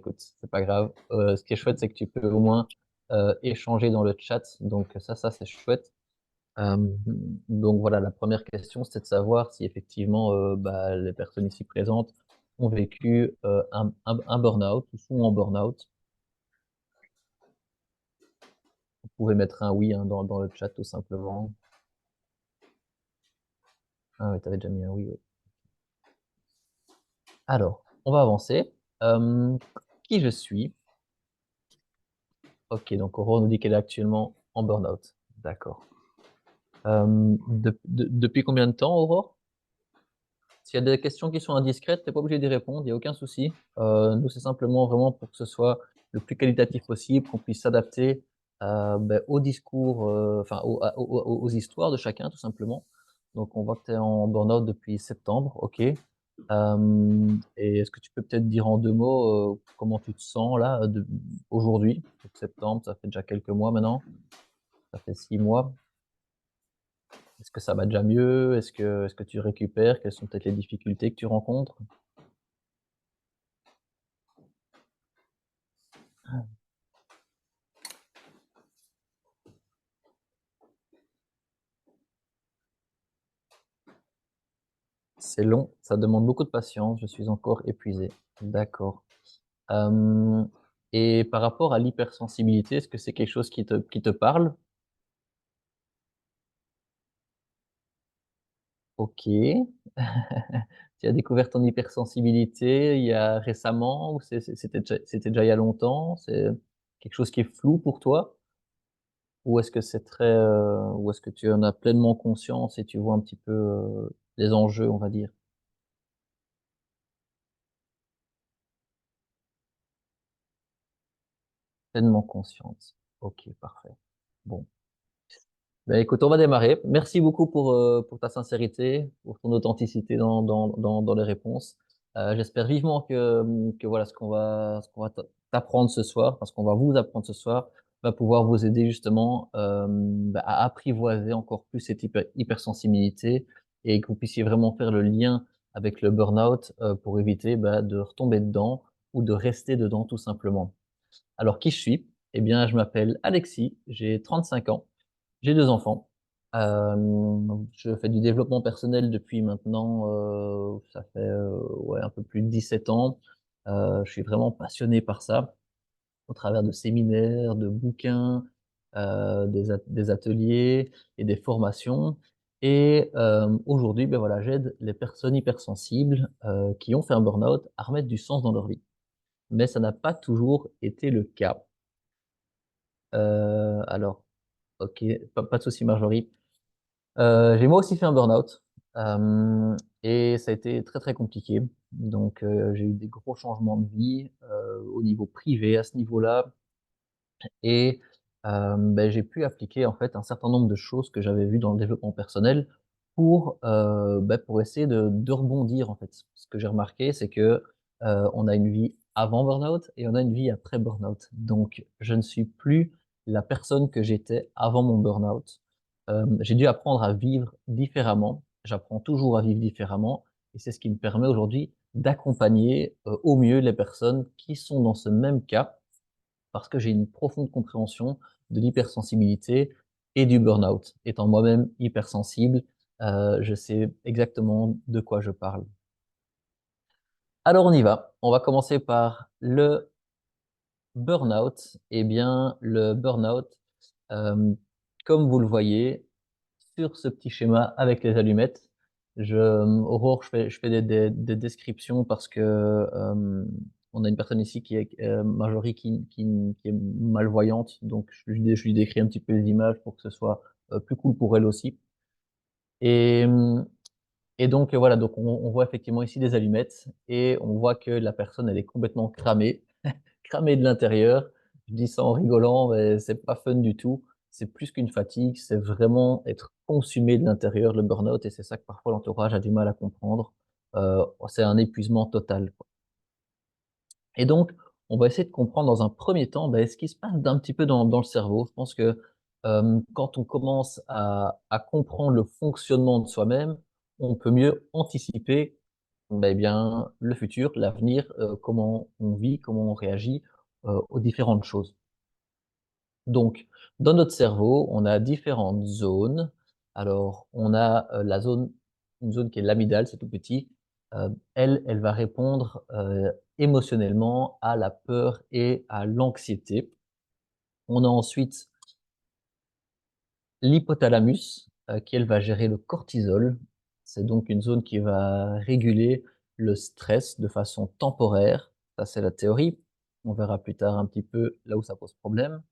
écoute, c'est pas grave. Ce qui est chouette, c'est que tu peux au moins échanger dans le chat. Donc ça c'est chouette. Euh, donc voilà, la première question, c'était de savoir si effectivement les personnes ici présentes ont vécu un burn-out ou sont en burn-out. Vous pouvez mettre un oui hein, dans le chat tout simplement. Ah oui, tu avais déjà mis un oui. Alors, on va avancer. Qui je suis? Ok, donc Aurore nous dit qu'elle est actuellement en burn-out. D'accord. Depuis combien de temps, Aurore? S'il y a des questions qui sont indiscrètes, t'es pas obligé d'y répondre, il n'y a aucun souci. Nous, c'est simplement vraiment pour que ce soit le plus qualitatif possible, qu'on puisse s'adapter au discours, aux histoires de chacun, tout simplement. Donc, on voit que tu es en burn-out depuis septembre, ok. Et est-ce que tu peux peut-être dire en deux mots comment tu te sens là aujourd'hui? Donc, septembre, ça fait déjà quelques mois maintenant, ça fait 6 mois. Est-ce que ça va déjà mieux? Est-ce que tu récupères? Quelles sont peut-être les difficultés que tu rencontres? C'est long, ça demande beaucoup de patience, je suis encore épuisé. D'accord. Euh, et par rapport à l'hypersensibilité, est-ce que c'est quelque chose qui te parle? Ok. Tu as découvert ton hypersensibilité il y a récemment ou c'était déjà il y a longtemps? C'est quelque chose qui est flou pour toi? Ou est-ce que ou est-ce que tu en as pleinement conscience et tu vois un petit peu les enjeux, on va dire? Pleinement consciente. Ok, parfait. Bon. Ben, écoute, on va démarrer. Merci beaucoup pour ta sincérité, pour ton authenticité dans les réponses. J'espère vivement que voilà ce qu'on va t'apprendre ce soir, parce qu'on va vous apprendre ce soir, va pouvoir vous aider justement à apprivoiser encore plus cette hypersensibilité et que vous puissiez vraiment faire le lien avec le burn-out pour éviter de retomber dedans ou de rester dedans tout simplement. Alors, qui je suis? Eh bien, je m'appelle Alexis, j'ai 35 ans, j'ai 2 enfants. Je fais du développement personnel depuis maintenant, ça fait ouais, un peu plus de 17 ans. Je suis vraiment passionné par ça, au travers de séminaires, de bouquins, des ateliers et des formations. Et aujourd'hui, ben voilà, j'aide les personnes hypersensibles qui ont fait un burn-out à remettre du sens dans leur vie. Mais ça n'a pas toujours été le cas. Alors, ok, pas de souci, Marjorie. J'ai moi aussi fait un burn-out et ça a été très très compliqué. Donc, j'ai eu des gros changements de vie au niveau privé à ce niveau-là et j'ai pu appliquer en fait un certain nombre de choses que j'avais vues dans le développement personnel pour essayer de rebondir en fait. Ce que j'ai remarqué, c'est que on a une vie avant burn-out et on a une vie après burn-out. Donc, je ne suis plus la personne que j'étais avant mon burn-out. J'ai dû apprendre à vivre différemment. J'apprends toujours à vivre différemment et c'est ce qui me permet aujourd'hui d'accompagner au mieux les personnes qui sont dans ce même cas parce que j'ai une profonde compréhension de l'hypersensibilité et du burn-out. Étant moi-même hypersensible, je sais exactement de quoi je parle. Alors on y va. On va commencer par le burn-out. Eh bien, le burn-out, euh, comme vous le voyez sur ce petit schéma avec les allumettes, Aurore, je fais des descriptions parce que on a une personne ici qui est Marjorie qui est malvoyante, donc je lui décris un petit peu les images pour que ce soit plus cool pour elle aussi. Et, et donc voilà, donc on voit effectivement ici des allumettes et on voit que la personne elle est complètement cramée, cramée de l'intérieur. Je dis ça en rigolant, mais c'est pas fun du tout. C'est plus qu'une fatigue, c'est vraiment être consumé de l'intérieur, le burn-out, et c'est ça que parfois l'entourage a du mal à comprendre. C'est un épuisement total, quoi. Et donc, on va essayer de comprendre dans un premier temps ce qui se passe d'un petit peu dans le cerveau. Je pense que quand on commence à comprendre le fonctionnement de soi-même, on peut mieux anticiper Eh bien, le futur, l'avenir, comment on vit, comment on réagit, aux différentes choses. Donc, dans notre cerveau, on a différentes zones. Alors, on a, la zone une zone qui est l'amygdale, c'est tout petit. Elle va répondre, émotionnellement à la peur et à l'anxiété. On a ensuite l'hypothalamus, qui elle va gérer le cortisol. C'est donc une zone qui va réguler le stress de façon temporaire. Ça, c'est la théorie. On verra plus tard un petit peu là où ça pose problème.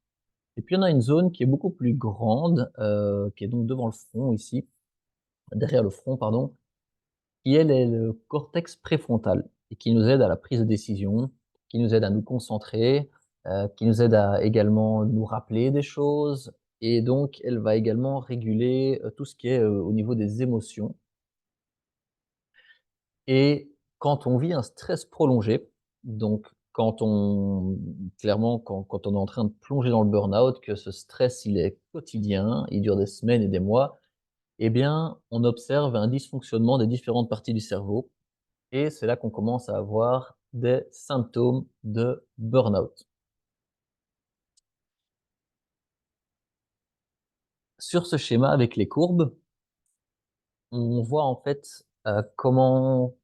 Et puis on a une zone qui est beaucoup plus grande, qui est donc devant le front ici, derrière le front pardon, qui elle est le cortex préfrontal et qui nous aide à la prise de décision, qui nous aide à nous concentrer, qui nous aide à également nous rappeler des choses et donc elle va également réguler, tout ce qui est, au niveau des émotions et quand on vit un stress prolongé, donc quand on clairement quand on est en train de plonger dans le burn-out, que ce stress il est quotidien, il dure des semaines et des mois, eh bien on observe un dysfonctionnement des différentes parties du cerveau et c'est là qu'on commence à avoir des symptômes de burn-out. Sur ce schéma avec les courbes, on voit en fait, comment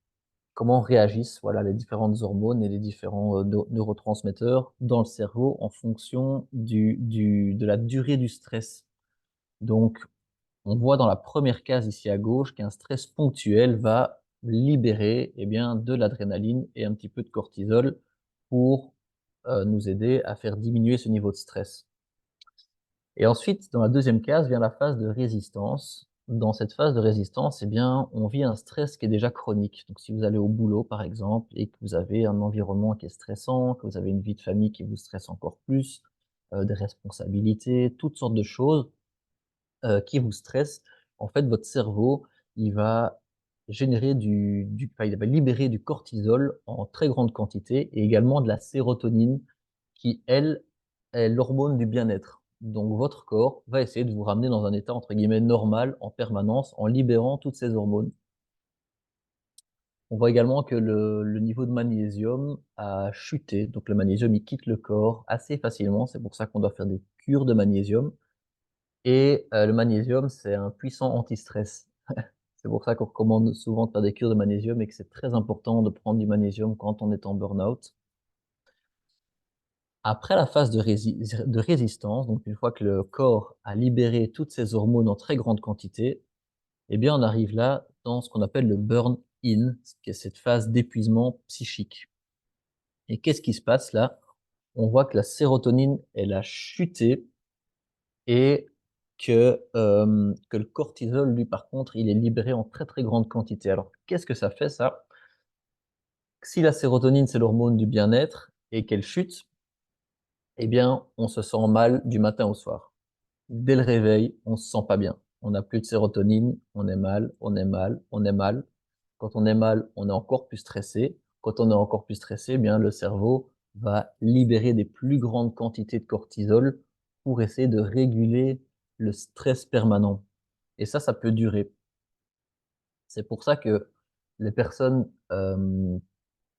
réagissent, voilà, les différentes hormones et les différents, neurotransmetteurs dans le cerveau en fonction du de la durée du stress. Donc on voit dans la première case ici à gauche qu'un stress ponctuel va libérer, eh bien, de l'adrénaline et un petit peu de cortisol pour, nous aider à faire diminuer ce niveau de stress. Et ensuite, dans la deuxième case vient la phase de résistance. Dans cette phase de résistance, eh bien, on vit un stress qui est déjà chronique. Donc si vous allez au boulot, par exemple, et que vous avez un environnement qui est stressant, que vous avez une vie de famille qui vous stresse encore plus, des responsabilités, toutes sortes de choses, qui vous stresse, en fait, votre cerveau, il va générer enfin, il va libérer du cortisol en très grande quantité et également de la sérotonine qui, elle, est l'hormone du bien-être. Donc votre corps va essayer de vous ramener dans un état, entre guillemets, «normal» en permanence, en libérant toutes ces hormones. On voit également que le niveau de magnésium a chuté, donc le magnésium, il quitte le corps assez facilement, c'est pour ça qu'on doit faire des cures de magnésium et le magnésium, c'est un puissant anti-stress. C'est pour ça qu'on recommande souvent de faire des cures de magnésium et que c'est très important de prendre du magnésium quand on est en burn-out. Après la phase de résistance, donc une fois que le corps a libéré toutes ces hormones en très grande quantité, eh bien, on arrive là dans ce qu'on appelle le burn-in, ce qui est cette phase d'épuisement psychique. Et qu'est-ce qui se passe là? On voit que la sérotonine, elle a chuté et que le cortisol, lui, par contre, il est libéré en très, très grande quantité. Alors, qu'est-ce que ça fait ça? Si la sérotonine, c'est l'hormone du bien-être et qu'elle chute, eh bien, on se sent mal du matin au soir. Dès le réveil, on se sent pas bien. On n'a plus de sérotonine, on est mal, on est mal, on est mal. Quand on est mal, on est encore plus stressé. Quand on est encore plus stressé, eh bien, le cerveau va libérer des plus grandes quantités de cortisol pour essayer de réguler le stress permanent. Et ça peut durer. C'est pour ça que les personnes,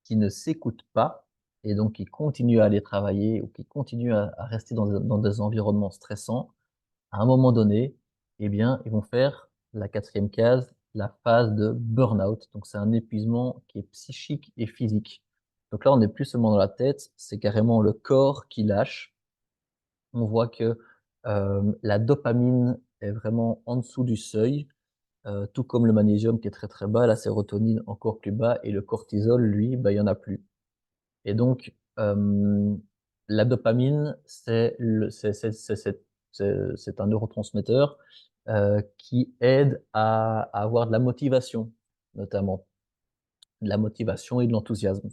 qui ne s'écoutent pas et donc qui continuent à aller travailler ou qui continuent à rester dans des environnements stressants, à un moment donné, eh bien, ils vont faire la quatrième case, la phase de burn-out. Donc c'est un épuisement qui est psychique et physique. Donc là, on n'est plus seulement dans la tête, c'est carrément le corps qui lâche. On voit que, la dopamine est vraiment en dessous du seuil, tout comme le magnésium qui est très, très bas, la sérotonine encore plus bas et le cortisol, lui, bah, il y en a plus. Et donc, la dopamine, c'est un neurotransmetteur, qui aide à avoir de la motivation, notamment. De la motivation et de l'enthousiasme.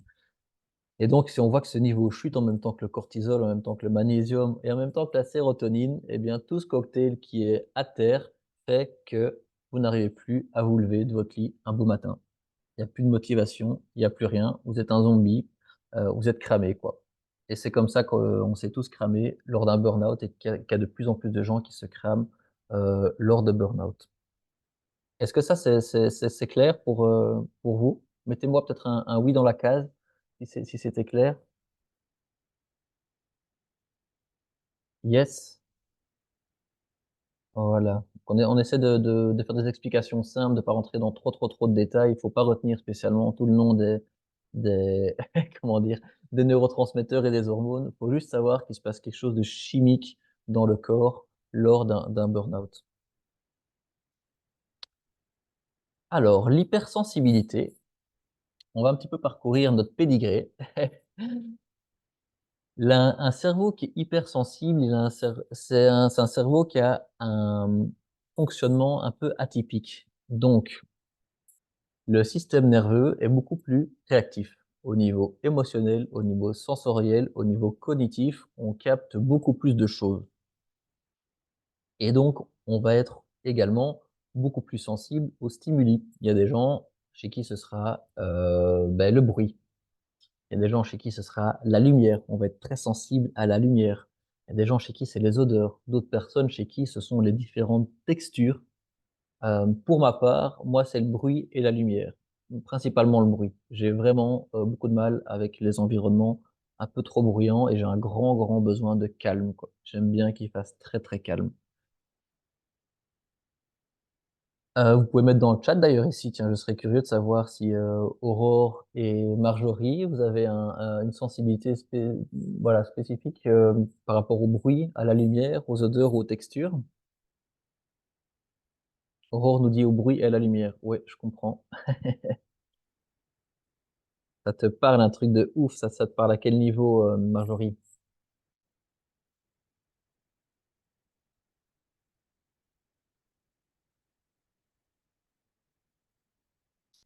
Et donc, si on voit que ce niveau chute en même temps que le cortisol, en même temps que le magnésium et en même temps que la sérotonine, eh bien, tout ce cocktail qui est à terre fait que vous n'arrivez plus à vous lever de votre lit un beau matin. Il y a plus de motivation, il y a plus rien, vous êtes un zombie, vous êtes cramé, quoi. Et c'est comme ça qu'on s'est tous cramés lors d'un burn-out et qu'il y a de plus en plus de gens qui se crament, lors de burn-out. Est-ce que ça c'est clair pour vous? Mettez-moi peut-être un oui dans la case, si c'était clair. Yes. Voilà. On essaie de faire des explications simples, de pas rentrer dans trop de détails. Il faut pas retenir spécialement tout le nom des comment dire? Des neurotransmetteurs et des hormones. Il faut juste savoir qu'il se passe quelque chose de chimique dans le corps lors d'un burn-out. Alors, l'hypersensibilité, on va un petit peu parcourir notre pédigré. Un cerveau qui est hypersensible, il a un cer c'est un cerveau qui a un fonctionnement un peu atypique. Donc, le système nerveux est beaucoup plus réactif au niveau émotionnel, au niveau sensoriel, au niveau cognitif. On capte beaucoup plus de choses et donc on va être également beaucoup plus sensible aux stimuli. Il y a des gens chez qui ce sera, le bruit. Il y a des gens chez qui ce sera la lumière. On va être très sensible à la lumière. Il y a des gens chez qui c'est les odeurs. D'autres personnes chez qui ce sont les différentes textures. Pour ma part, moi, c'est le bruit et la lumière, principalement le bruit. J'ai vraiment, beaucoup de mal avec les environnements un peu trop bruyants et j'ai un grand besoin de calme, quoi. J'aime bien qu'il fasse très, très calme. Vous pouvez mettre dans le chat d'ailleurs ici, tiens, je serais curieux de savoir si, Aurore et Marjorie, vous avez une sensibilité voilà, spécifique, par rapport au bruit, à la lumière, aux odeurs, aux textures? Aurore nous dit: «Au bruit et à la lumière». Ouais, je comprends. Ça te parle un truc de ouf, ça te parle à quel niveau, Marjorie?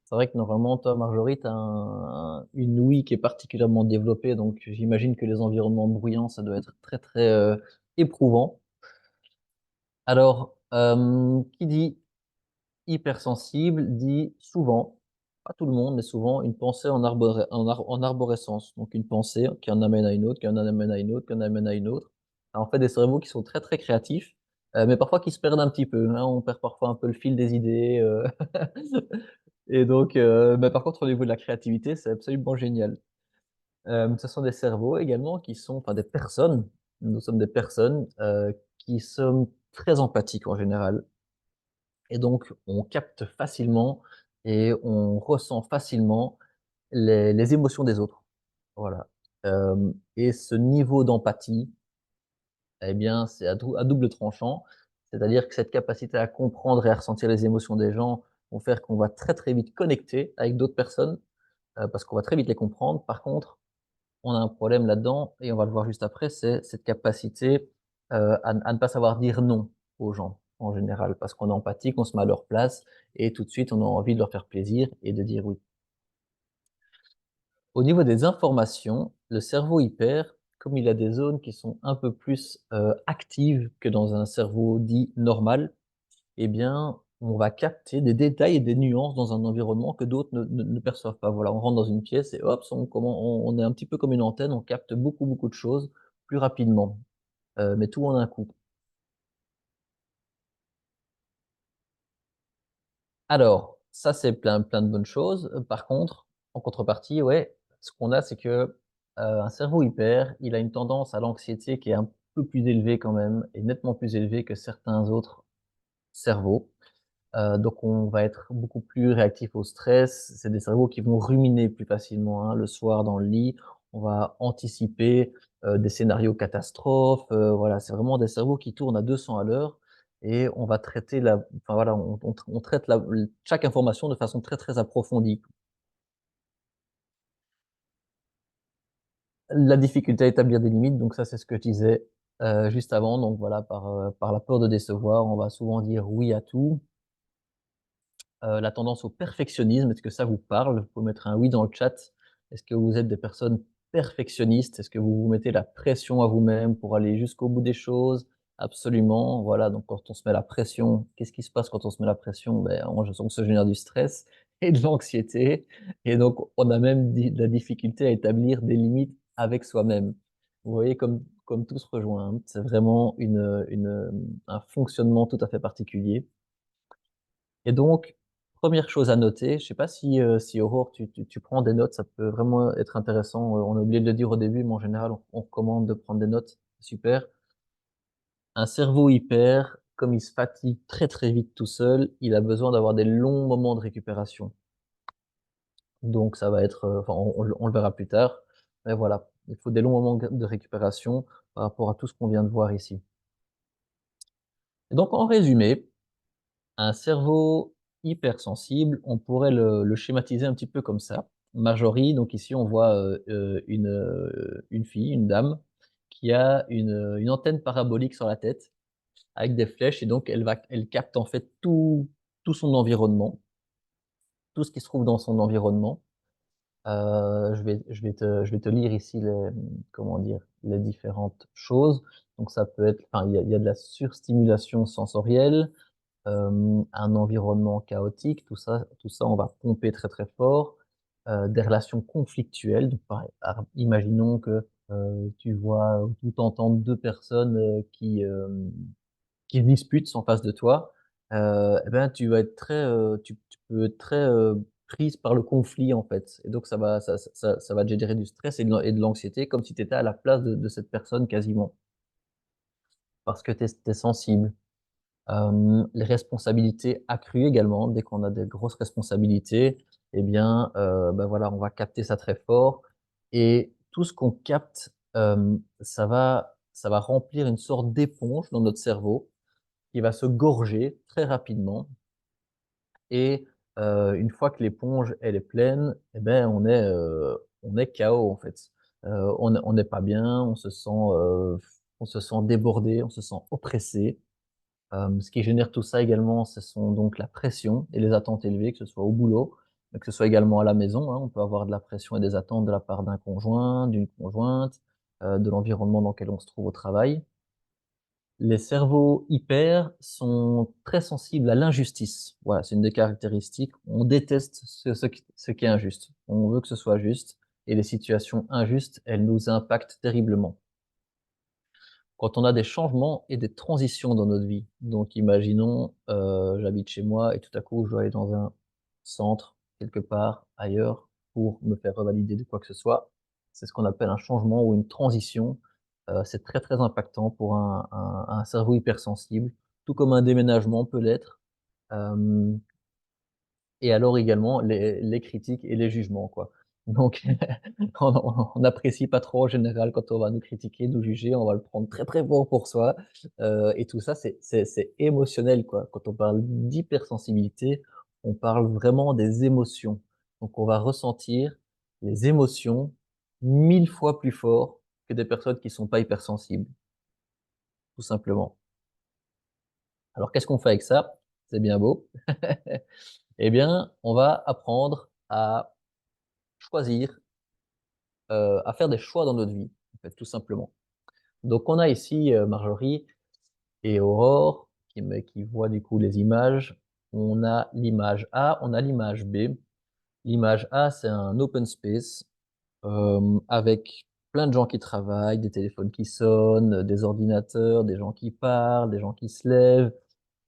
C'est vrai que normalement, toi, Marjorie, tu as une ouïe qui est particulièrement développée, donc j'imagine que les environnements bruyants, ça doit être très, très, éprouvant. Alors, qui dit hypersensible dit souvent, pas tout le monde, mais souvent une pensée en arborescence. Donc une pensée qui en amène à une autre, qui en amène à une autre, qui en amène à une autre. En fait, des cerveaux qui sont très, très créatifs, mais parfois qui se perdent un petit peu, hein. On perd parfois un peu le fil des idées, et donc mais par contre au niveau de la créativité, c'est absolument génial. Ce sont des cerveaux également qui sont enfin des personnes, nous sommes des personnes, qui sommes très empathiques en général. Et donc, on capte facilement et on ressent facilement les émotions des autres. Voilà. Et ce niveau d'empathie, eh bien, c'est à double tranchant. C'est-à-dire que cette capacité à comprendre et à ressentir les émotions des gens vont faire qu'on va très, très vite connecter avec d'autres personnes, parce qu'on va très vite les comprendre. Par contre, on a un problème là-dedans et on va le voir juste après, c'est cette capacité, à ne pas savoir dire non aux gens, en général. Parce qu'on est empathique, on se met à leur place et tout de suite, on a envie de leur faire plaisir et de dire oui. Au niveau des informations, le cerveau hyper, comme il a des zones qui sont un peu plus, actives que dans un cerveau dit normal, eh bien, on va capter des détails et des nuances dans un environnement que d'autres ne perçoivent pas. Voilà, on rentre dans une pièce et hop, on est un petit peu comme une antenne, on capte beaucoup de choses plus rapidement, mais tout en un coup. Alors, ça, c'est plein de bonnes choses. Par contre, en contrepartie, ouais, ce qu'on a, c'est que, un cerveau hyper, il a une tendance à l'anxiété qui est un peu plus élevée quand même et nettement plus élevée que certains autres cerveaux. Donc on va être beaucoup plus réactif au stress. C'est des cerveaux qui vont ruminer plus facilement, hein, le soir dans le lit. On va anticiper, des scénarios catastrophes, voilà, c'est vraiment des cerveaux qui tournent à 200 à l'heure et on va traiter enfin voilà, on traite chaque information de façon très, très approfondie. La difficulté à établir des limites, donc ça, c'est ce que je disais, juste avant, donc voilà, par la peur de décevoir, on va souvent dire oui à tout. La tendance au perfectionnisme, est-ce que ça vous parle? Vous pouvez mettre un oui dans le chat. Est-ce que vous êtes des personnes perfectionnistes? Est-ce que vous vous mettez la pression à vous-même pour aller jusqu'au bout des choses? Absolument, voilà, donc quand on se met la pression, qu'est-ce qui se passe quand on se met la pression? Ben, on se génère du stress et de l'anxiété et donc on a même de la difficulté à établir des limites avec soi-même. Vous voyez comme tout se rejoint, hein. C'est vraiment un fonctionnement tout à fait particulier. Et donc, première chose à noter, je sais pas si Aurore, tu prends des notes, ça peut vraiment être intéressant. On a oublié de le dire au début, mais en général, on recommande de prendre des notes. Super. Un cerveau hyper, comme il se fatigue très très vite tout seul, il a besoin d'avoir des longs moments de récupération. Donc ça va être, enfin on le verra plus tard, mais voilà, il faut des longs moments de récupération par rapport à tout ce qu'on vient de voir ici. Et donc en résumé, un cerveau hypersensible, on pourrait le schématiser un petit peu comme ça. Marjorie, donc ici on voit une fille, une dame, qui a une antenne parabolique sur la tête avec des flèches et donc elle capte en fait tout son environnement, tout ce qui se trouve dans son environnement. Je vais te lire ici comment dire, les différentes choses. Donc ça peut être, enfin il y a de la surstimulation sensorielle, un environnement chaotique, tout ça, on va pomper très très fort. Des relations conflictuelles. Donc, imaginons que tu vois ou tu entends deux personnes qui se disputent en face de toi. Eh ben, tu vas être tu peux être très prise par le conflit en fait. Et donc ça va te générer du stress et de l'anxiété, comme si tu étais à la place de cette personne quasiment, parce que tu es sensible. Les responsabilités accrues également, dès qu'on a des grosses responsabilités, eh bien, bah, voilà, on va capter ça très fort et tout ce qu'on capte, ça va remplir une sorte d'éponge dans notre cerveau qui va se gorger très rapidement et une fois que l'éponge, elle est pleine, eh ben, on est KO, en fait. On n'est pas bien, on se sent débordé, on se sent oppressé. Ce qui génère tout ça également, ce sont donc la pression et les attentes élevées, que ce soit au boulot, mais que ce soit également à la maison, hein. On peut avoir de la pression et des attentes de la part d'un conjoint, d'une conjointe, de l'environnement dans lequel on se trouve au travail. Les cerveaux hyper sont très sensibles à l'injustice. Voilà, c'est une des caractéristiques. On déteste ce qui est injuste. On veut que ce soit juste, et les situations injustes, elles nous impactent terriblement quand on a des changements et des transitions dans notre vie. Donc imaginons, j'habite chez moi et tout à coup je dois aller dans un centre, quelque part ailleurs, pour me faire revalider de quoi que ce soit. C'est ce qu'on appelle un changement ou une transition. C'est très, très impactant pour un cerveau hypersensible, tout comme un déménagement peut l'être. Hem et alors également les critiques et les jugements, quoi. Donc on n'apprécie pas trop en général quand on va nous critiquer, nous juger, on va le prendre très, très fort pour soi, et tout ça c'est émotionnel, quoi. Quand on parle d'hypersensibilité, on parle vraiment des émotions. Donc on va ressentir les émotions 1000 fois plus fort que des personnes qui sont pas hypersensibles, tout simplement. Alors qu'est-ce qu'on fait avec ça? C'est bien beau. Eh bien, on va apprendre à choisir, à faire des choix dans notre vie, en fait, tout simplement. Donc on a ici, Marjorie et Aurore qui voient du coup les images. On a l'image A, on a l'image B. L'image A, c'est un open space, avec plein de gens qui travaillent, des téléphones qui sonnent, des ordinateurs, des gens qui parlent, des gens qui se lèvent,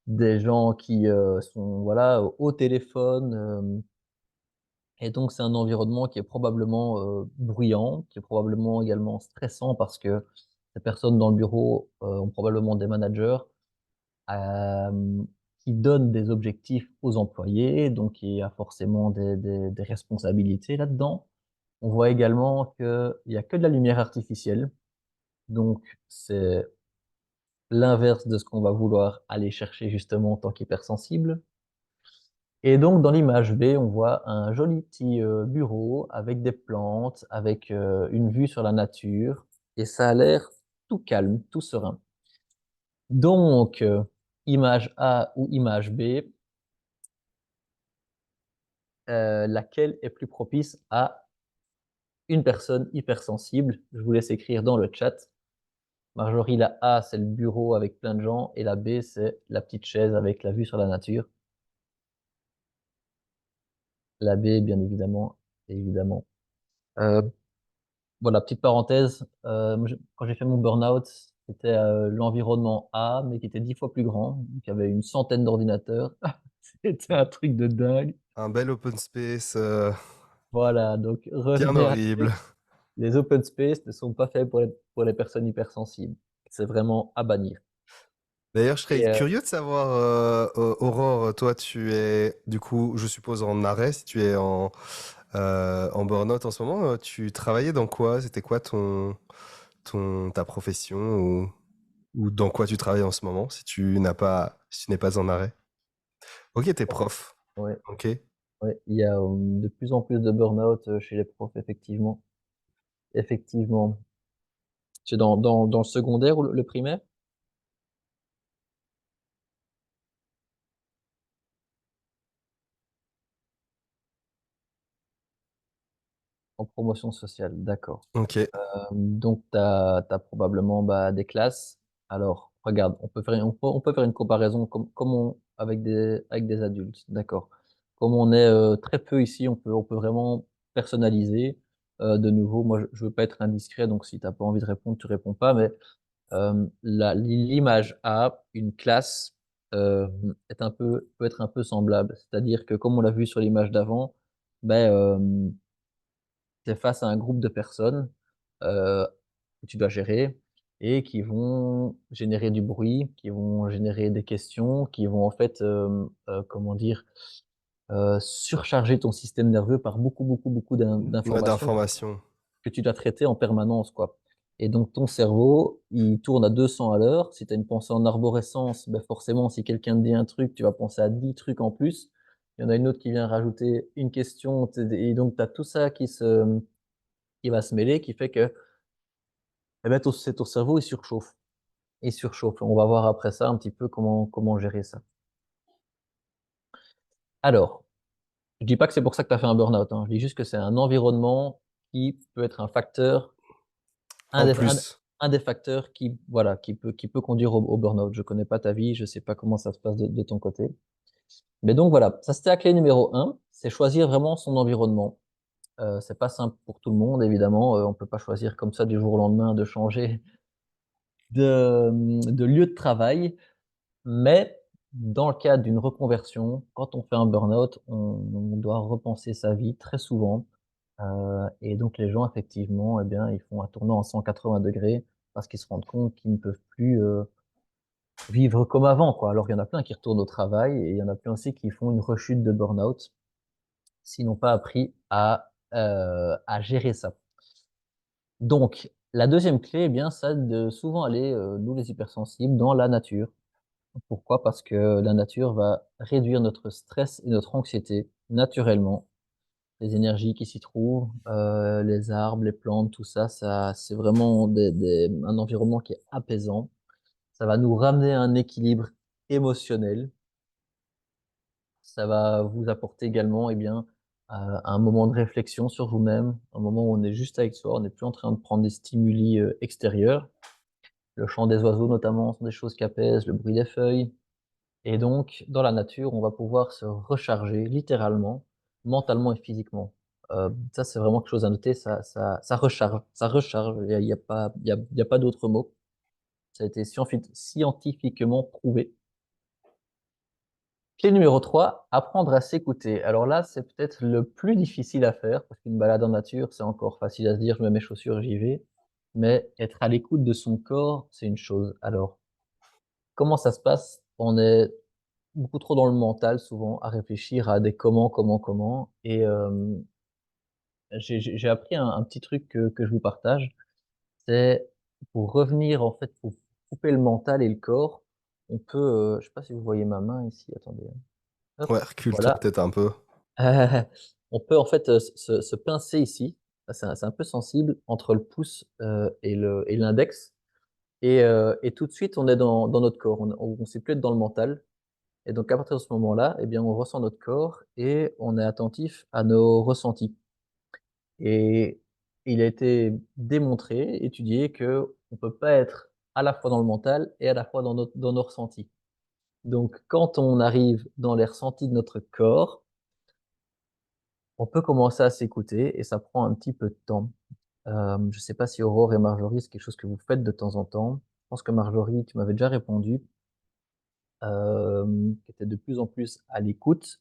des gens qui, sont, voilà, au téléphone, et donc c'est un environnement qui est probablement, bruyant, qui est probablement également stressant parce que ces personnes dans le bureau, ont probablement des managers, qui donnent des objectifs aux employés, donc il y a forcément des responsabilités là-dedans. On voit également qu'il y a que de la lumière artificielle, donc c'est l'inverse de ce qu'on va vouloir aller chercher justement en tant qu'hypersensible. Et donc dans l'image B, on voit un joli petit, bureau avec des plantes, avec, une vue sur la nature et ça a l'air tout calme, tout serein. Donc, image A ou image B, laquelle est plus propice à une personne hypersensible? Je vous laisse écrire dans le chat. Marjorie, la A, c'est le bureau avec plein de gens et la B, c'est la petite chaise avec la vue sur la nature. La B, bien évidemment, évidemment. Heu, voilà, petite parenthèse, moi quand j'ai fait mon burn-out, c'était, l'environnement A, mais qui était 10 fois plus grand, donc il y avait une centaine d'ordinateurs. C'était un truc de dingue. Un bel open space, Voilà, donc bien revenez à la horrible. tête. Les open space ne sont pas faits pour les personnes hypersensibles. C'est vraiment à bannir. D'ailleurs, je serais Et curieux de savoir, Aurore, toi, tu es, du coup, je suppose en arrêt, si tu es en burn-out en ce moment, tu travaillais dans quoi? C'était quoi ta profession ou dans quoi tu travailles en ce moment, si tu n'es pas en arrêt? Ok, t'es prof. ouais, Ok. ouais, il y a de plus en plus de burn-out chez les profs, effectivement. Effectivement. C'est dans le secondaire ou le primaire? En promotion sociale, d'accord. Ok. Donc tu as probablement, bah, des classes. Alors regarde, on peut faire une comparaison comme avec des adultes, d'accord. Comme on est, très peu ici, on peut vraiment personnaliser. De nouveau, moi je veux pas être indiscret, donc si tu as pas envie de répondre, tu réponds pas, mais la l'image à une classe, est un peu peut être un peu semblable. C'est-à-dire que comme on l'a vu sur l'image d'avant, beh, tu es face à un groupe de personnes, heu, que tu dois gérer et qui vont générer du bruit, qui vont générer des questions, qui vont en fait, comment dire? Surcharger ton système nerveux par beaucoup, beaucoup, beaucoup Ouais, d'informations d'information. que tu dois traiter en permanence, quoi. Et donc ton cerveau, il tourne à 200 à l'heure. Si tu as une pensée en arborescence, ben forcément, si quelqu'un te dit un truc, tu vas penser à 10 trucs en plus. Il y en a une autre qui vient rajouter une question, et donc tu as tout ça qui va se mêler, qui fait que, eh ben, ton cerveau, il surchauffe. Il surchauffe. On va voir après ça un petit peu comment gérer ça. Alors, je dis pas que c'est pour ça que tu as fait un burn-out, hein. Je dis juste que c'est un environnement qui peut être un facteur. Un En des un plus. un des facteurs qui, voilà, qui peut conduire au burn-out. Je connais pas ta vie, je sais pas comment ça se passe de ton côté. Mais donc voilà, ça c'était la clé numéro un, c'est choisir vraiment son environnement. C'est pas simple pour tout le monde évidemment, on peut pas choisir comme ça du jour au lendemain de changer de lieu de travail, mais dans le cadre d'une reconversion, quand on fait un burn-out, on doit repenser sa vie très souvent. Et donc les gens effectivement, eh bien, ils font un tournant à 180 degrés parce qu'ils se rendent compte qu'ils ne peuvent plus, vivre comme avant, quoi. Alors il y en a plein qui retournent au travail et il y en a plein aussi qui font une rechute de burn-out, s'ils n'ont pas appris à gérer ça. Donc la deuxième clé, eh bien, ça de souvent aller, nous les hypersensibles, dans la nature. Pourquoi? Parce que la nature va réduire notre stress et notre anxiété naturellement. Les énergies qui s'y trouvent, les arbres, les plantes, tout ça, c'est vraiment un environnement qui est apaisant. Ça va nous ramener à un équilibre émotionnel. Ça va vous apporter également, eh bien, un moment de réflexion sur vous-même, un moment où on est juste avec soi, on n'est plus en train de prendre des stimuli, extérieurs. Le chant des oiseaux notamment sont des choses qui apaisent, le bruit des feuilles. Et donc, dans la nature, on va pouvoir se recharger littéralement, mentalement et physiquement. Ça, c'est vraiment quelque chose à noter, ça recharge, ça recharge. Il y a pas d'autre mot. Ça a été scientifiquement prouvé. Clé numéro 3, apprendre à s'écouter. Alors là, c'est peut-être le plus difficile à faire parce qu'une balade en nature, c'est encore facile à se dire: «Je mets mes chaussures, j'y vais». Mais être à l'écoute de son corps, c'est une chose. Alors, comment ça se passe? On est beaucoup trop dans le mental souvent, à réfléchir à des comment, et j'ai appris un petit truc que je vous partage. C'est pour revenir en fait, pour couper le mental et le corps, on peut, je sais pas si vous voyez ma main ici, attendez, hop, Ouais, recule-toi voilà. peut-être un peu. On peut en fait, se pincer ici, c'est un peu sensible entre le pouce, et l'index, et tout de suite on est dans notre corps. On sait plus être dans le mental. Et donc à partir de ce moment-là, eh bien, on ressent notre corps et on est attentif à nos ressentis. Et il a été démontré, étudié que on peut pas être à la fois dans le mental et à la fois dans nos ressentis. Donc quand on arrive dans les ressentis de notre corps, on peut commencer à s'écouter et ça prend un petit peu de temps. Je sais pas si Aurore et Marjorie, c'est quelque chose que vous faites de temps en temps. Je pense que Marjorie, tu m'avais déjà répondu. qui était de plus en plus à l'écoute.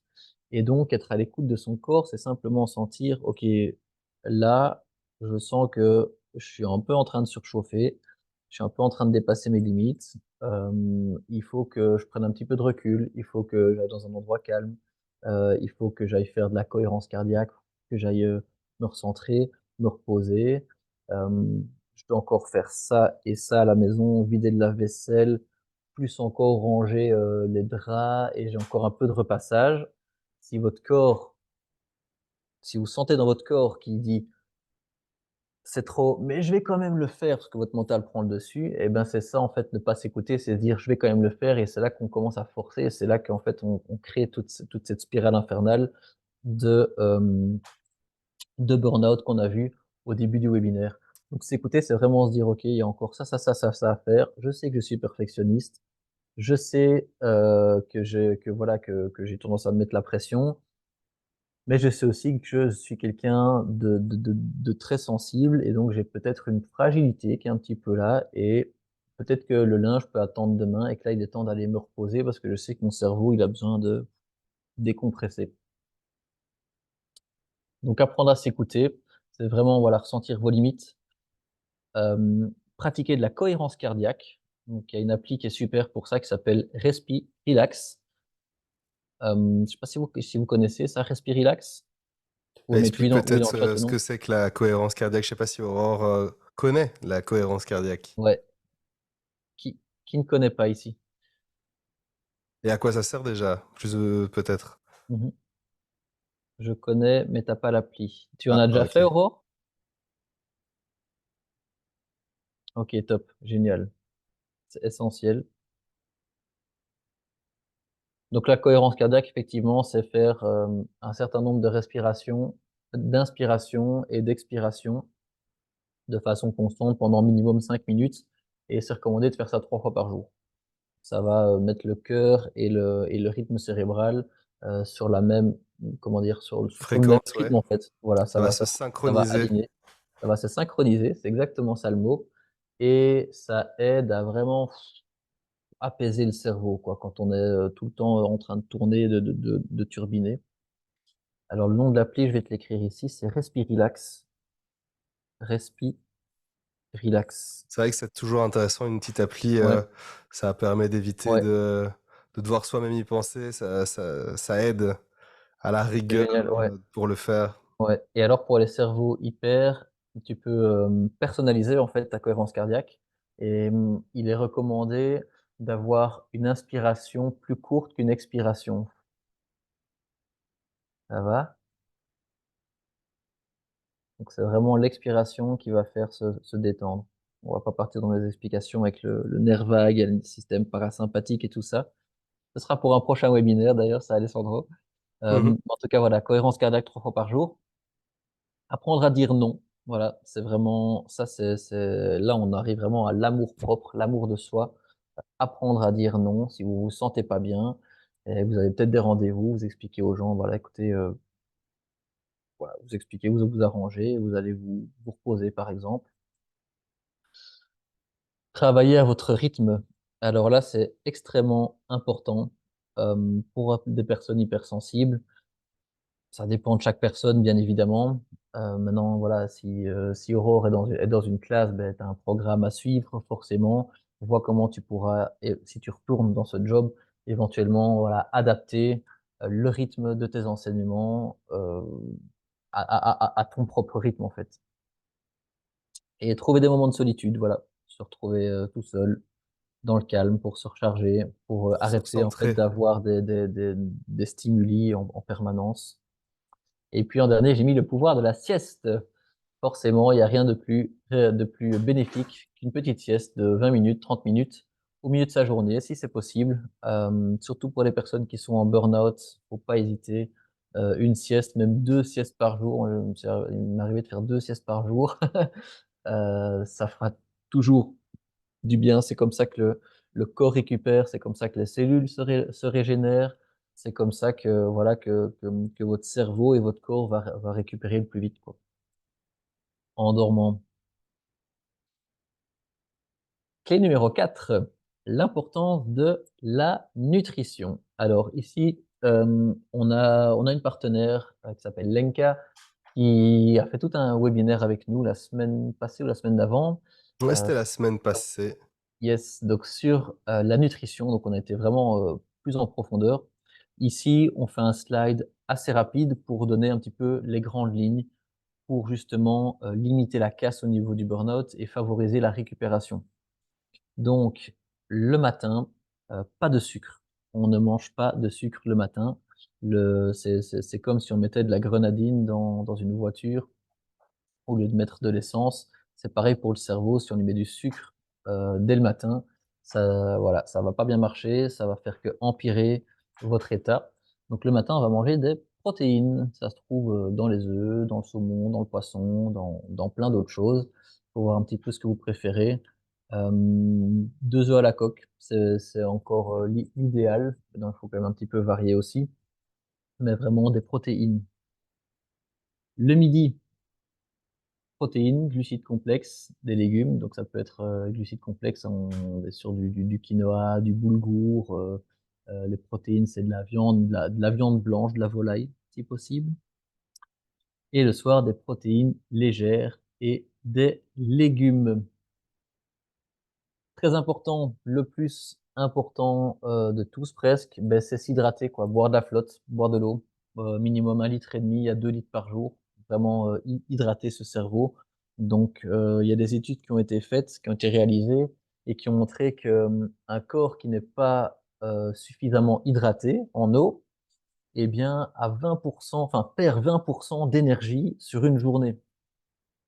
Et donc, être à l'écoute de son corps, c'est simplement sentir, OK, là, je sens que je suis un peu en train de surchauffer, je suis un peu en train de dépasser mes limites. Il faut que je prenne un petit peu de recul, il faut que j'aille dans un endroit calme, il faut que j'aille faire de la cohérence cardiaque, que j'aille me recentrer, me reposer. Je dois encore faire ça et ça à la maison, vider de la vaisselle, plus encore ranger les draps et j'ai encore un peu de repassage. Si votre corps, si vous sentez dans votre corps qui dit c'est trop, mais je vais quand même le faire parce que votre mental prend le dessus, et ben c'est ça en fait, ne pas s'écouter, c'est se dire je vais quand même le faire et c'est là qu'on commence à forcer et c'est là qu'en fait on crée toute cette spirale infernale de, de burn-out qu'on a vu au début du webinaire. Donc s'écouter, c'est vraiment se dire ok, il y a encore ça à faire. Je sais que je suis perfectionniste. Je sais que voilà que j'ai tendance à me mettre la pression, mais je sais aussi que je suis quelqu'un de très sensible et donc j'ai peut-être une fragilité qui est un petit peu là et peut-être que le linge peut attendre demain et que là il est temps d'aller me reposer parce que je sais que mon cerveau il a besoin de décompresser. Donc apprendre à s'écouter, c'est vraiment voilà ressentir vos limites, pratiquer de la cohérence cardiaque. Donc il y a une appli qui est super pour ça qui s'appelle Respi Relax. Je sais pas si vous connaissez ça, Respirilax? Vous Bah, pouvez mettre explique oui peut-être dans le chat ou ce que non. c'est que la cohérence cardiaque. Je sais pas si Aurore connaît la cohérence cardiaque. Ouais. Qui ne connaît pas ici? Et à quoi ça sert déjà? Plus peut-être. Mmh. Je connais, mais t'as pas l'appli. Tu en Ah, as déjà fait, ok. Aurore? OK, top, génial. C'est essentiel. Donc la cohérence cardiaque, effectivement, c'est faire, un certain nombre de respirations, d'inspiration et d'expiration de façon constante pendant minimum 5 minutes et c'est recommandé de faire ça 3 fois par jour. Ça va, mettre le cœur et le rythme cérébral, sur la même comment dire? Sur le même Fréquence, ouais. rythme, en fait. Voilà, Ça va se ça va synchroniser. aligner, ça va se synchroniser, c'est exactement ça le mot et ça aide à vraiment apaiser le cerveau, quoi, quand on est, tout le temps, en train de tourner, de turbiner. Alors le nom de l'appli, je vais te l'écrire ici, c'est Respirilax. Respirax. C'est vrai que c'est toujours intéressant, une petite appli, Ouais, ça permet d'éviter ouais, de devoir soi-même y penser, ça aide à la c'est rigueur génial, ouais. pour le faire. Ouais et alors pour les cerveaux hyper, tu peux, personnaliser en fait ta cohérence cardiaque et il est recommandé d'avoir une inspiration plus courte qu'une expiration. Ça va? Donc c'est vraiment l'expiration qui va faire se détendre. On va pas partir dans les explications avec le nerf vague et le système parasympathique et tout ça. Ce sera pour un prochain webinaire d'ailleurs, ça Alessandro. Mmh. En tout cas voilà, cohérence cardiaque 3 fois par jour. Apprendre à dire non, voilà, c'est vraiment ça, c'est là, on arrive vraiment à l'amour-propre, l'amour de soi. Apprendre à dire non si vous vous sentez pas bien et vous avez peut-être des rendez-vous, vous expliquez aux gens: «Voilà, écoutez, voilà», vous expliquez, vous arrangez, vous allez vous reposer, par exemple. Travailler à votre rythme. Alors là, c'est extrêmement important, pour des personnes hypersensibles. Ça dépend de chaque personne, bien évidemment. Maintenant, voilà, si Aurore est dans une classe, beh, tu as un programme à suivre forcément. Vois comment tu pourras et si tu retournes dans ce job, éventuellement, voilà, adapter, le rythme de tes enseignements, à ton propre rythme, en fait. Et trouver des moments de solitude, voilà. Se retrouver, tout seul, dans le calme pour se recharger, pour, Pour se arrêter, en fait, recentrer. d'avoir des stimuli en permanence. Et puis en dernier, j'ai mis le pouvoir de la sieste. Forcément, il y a rien de plus bénéfique qu'une petite sieste de 20 minutes, 30 minutes au milieu de sa journée, si c'est possible. Surtout pour les personnes qui sont en burn-out, faut pas hésiter. Une sieste, même 2 siestes par jour. Il m'est arrivé de faire 2 siestes par jour. Ça fera toujours du bien. C'est comme ça que le corps récupère, c'est comme ça que les cellules se régénèrent. C'est comme ça que voilà que votre cerveau et votre corps va récupérer le plus vite, quoi, en dormant. Clé numéro 4, l'importance de la nutrition. Alors ici, on a une partenaire qui s'appelle Lenka, qui a fait tout un webinaire avec nous la semaine passée ou la semaine d'avant. Ouais, Euh, c'était la semaine passée. yes, donc sur la nutrition, donc on a été vraiment plus en profondeur. Ici, on fait un slide assez rapide pour donner un petit peu les grandes lignes pour justement limiter la casse au niveau du burn-out et favoriser la récupération. Donc, le matin, pas de sucre. On ne mange pas de sucre le matin. C'est comme si on mettait de la grenadine dans une voiture au lieu de mettre de l'essence. C'est pareil pour le cerveau, si on lui met du sucre dès le matin, ça, voilà, ça va pas bien marcher, ça va faire que empirer votre état. Donc le matin, on va manger des protéines. Ça se trouve dans les œufs, dans le saumon, dans le poisson, dans plein d'autres choses. Faut voir un petit peu ce que vous préférez. 2 œufs à la coque, c'est encore l'idéal. Donc il faut quand même un petit peu varier aussi, mais vraiment des protéines. Le midi, protéines, glucides complexes, des légumes. Donc ça peut être glucides complexes, on est sur du quinoa, du boulgour. Les protéines, c'est de la viande, de la viande blanche, de la volaille, si possible. Et le soir, des protéines légères et des légumes. Très important, le plus important de tous presque, ben, c'est s'hydrater, quoi. Boire de la flotte, boire de l'eau, minimum 1,5 litre à 2 litres par jour. Vraiment hydrater ce cerveau. Donc, il y a des études qui ont été faites, qui ont été réalisées et qui ont montré que un corps qui n'est pas suffisamment hydraté en eau, eh bien, a 20%, enfin, perd 20% d'énergie sur une journée.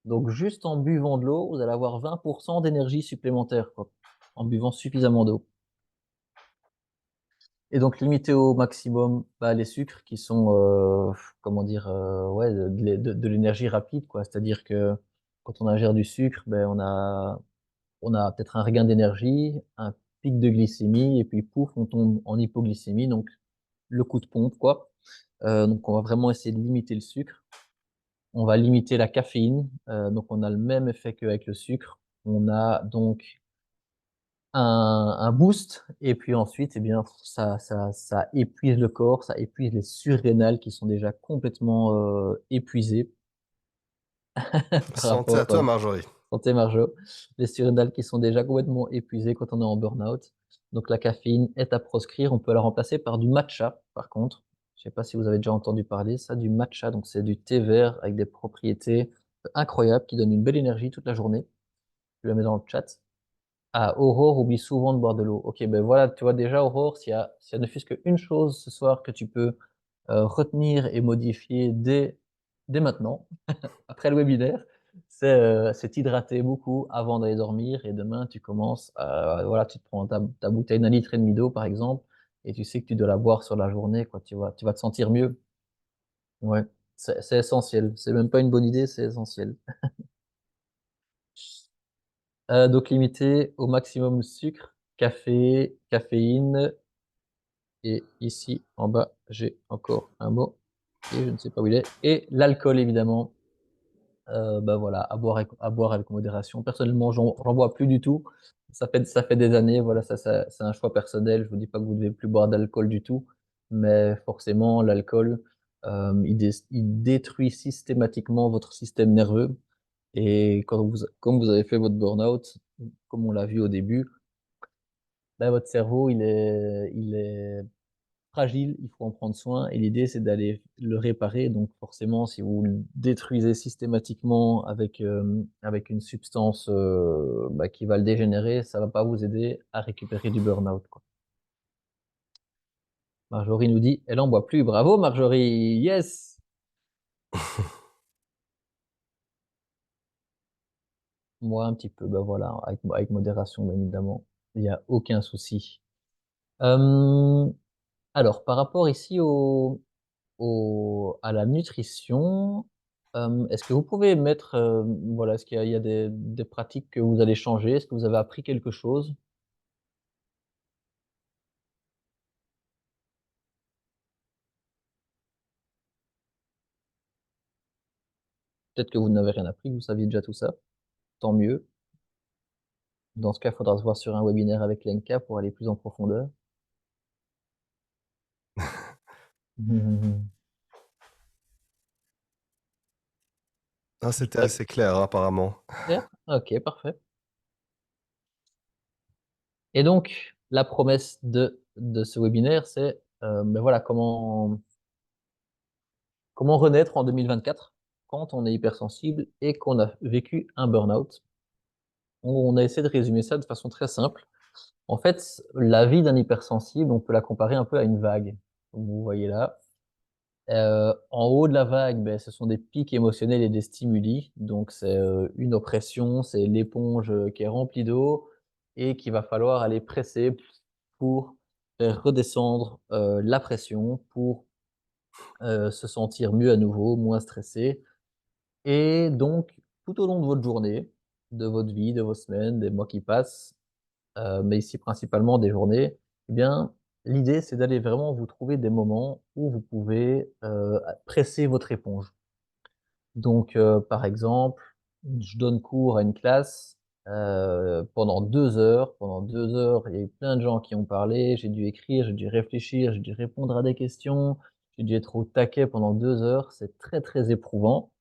Donc, juste en buvant de l'eau, vous allez avoir 20% d'énergie supplémentaire, quoi, en buvant suffisamment d'eau. Et donc, limiter au maximum bah, les sucres qui sont, comment dire, ouais, de l'énergie rapide, quoi. C'est-à-dire que quand on ingère du sucre, ben, on a peut-être un regain d'énergie, un pic de glycémie, et puis pouf, on tombe en hypoglycémie, donc le coup de pompe, quoi. Donc, on va vraiment essayer de limiter le sucre. On va limiter la caféine, donc on a le même effet qu'avec le sucre. On a donc un boost, et puis ensuite, eh bien, ça épuise le corps, ça épuise les surrénales qui sont déjà complètement épuisées par Santé à rapport, toi, Marjorie. santé Marjo, les surrénales qui sont déjà complètement épuisées quand on est en burn-out. Donc la caféine est à proscrire. On peut la remplacer par du matcha, par contre. Je sais pas si vous avez déjà entendu parler ça, du matcha. Donc c'est du thé vert avec des propriétés incroyables qui donnent une belle énergie toute la journée. Je le mets dans le chat. Ah, Aurore oublie souvent de boire de l'eau. Ok, ben voilà, tu vois déjà, Aurore, s'il y a ne fût-ce qu'une chose ce soir que tu peux retenir et modifier dès maintenant, après le webinaire, c'est t'hydrater beaucoup avant d'aller dormir. Et demain, tu commences, voilà, tu te prends ta bouteille d'1,5 litre d'eau, par exemple, et tu sais que tu dois la boire sur la journée, quoi. Tu vas te sentir mieux. Ouais, c'est essentiel. C'est même pas une bonne idée, c'est essentiel. Donc limiter au maximum le sucre, café, caféine. Et ici, en bas, j'ai encore un mot et je ne sais pas où il est. Et l'alcool, évidemment. Bah voilà, à boire avec modération. Personnellement, j'en bois plus du tout. Ça fait des années. Voilà, c'est un choix personnel. Je vous dis pas que vous devez plus boire d'alcool du tout, mais forcément, l'alcool, il détruit systématiquement votre système nerveux. Et comme vous avez fait votre burn-out, comme on l'a vu au début, bah, votre cerveau, il est fragile, il faut en prendre soin. Et l'idée, c'est d'aller le réparer. Donc, forcément, si vous le détruisez systématiquement avec une substance bah, qui va le dégénérer, ça va pas vous aider à récupérer du burn-out, quoi. Marjorie nous dit, elle en boit plus. Bravo, Marjorie. Yes. Moi, un petit peu. Bah voilà, avec modération, bien évidemment. Il n'y a aucun souci. Euh, alors, par rapport ici à la nutrition, est-ce que vous pouvez mettre, voilà, est-ce qu'il y a des pratiques que vous allez changer? Est-ce que vous avez appris quelque chose? Peut-être que vous n'avez rien appris, que vous saviez déjà tout ça. Tant mieux. Dans ce cas, il faudra se voir sur un webinaire avec Lenka pour aller plus en profondeur. Ah, c'était assez clair, apparemment. Clair? Ok, parfait. Et donc, la promesse de ce webinaire, c'est ben voilà, comment renaître en 2024 quand on est hypersensible et qu'on a vécu un burn-out. On a essayé de résumer ça de façon très simple. En fait, la vie d'un hypersensible, on peut la comparer un peu à une vague, comme vous voyez là. En haut de la vague, ben, ce sont des pics émotionnels et des stimuli. Donc, c'est une oppression, c'est l'éponge qui est remplie d'eau et qu'il va falloir aller presser pour faire redescendre la pression, pour se sentir mieux à nouveau, moins stressé. Et donc, tout au long de votre journée, de votre vie, de vos semaines, des mois qui passent, mais ici principalement des journées, eh bien, l'idée, c'est d'aller vraiment vous trouver des moments où vous pouvez presser votre éponge. Donc, par exemple, je donne cours à une classe pendant 2 heures. Pendant 2 heures, il y a eu plein de gens qui ont parlé. J'ai dû écrire, j'ai dû réfléchir, j'ai dû répondre à des questions. J'ai dû être au taquet pendant 2 heures. C'est très, très éprouvant.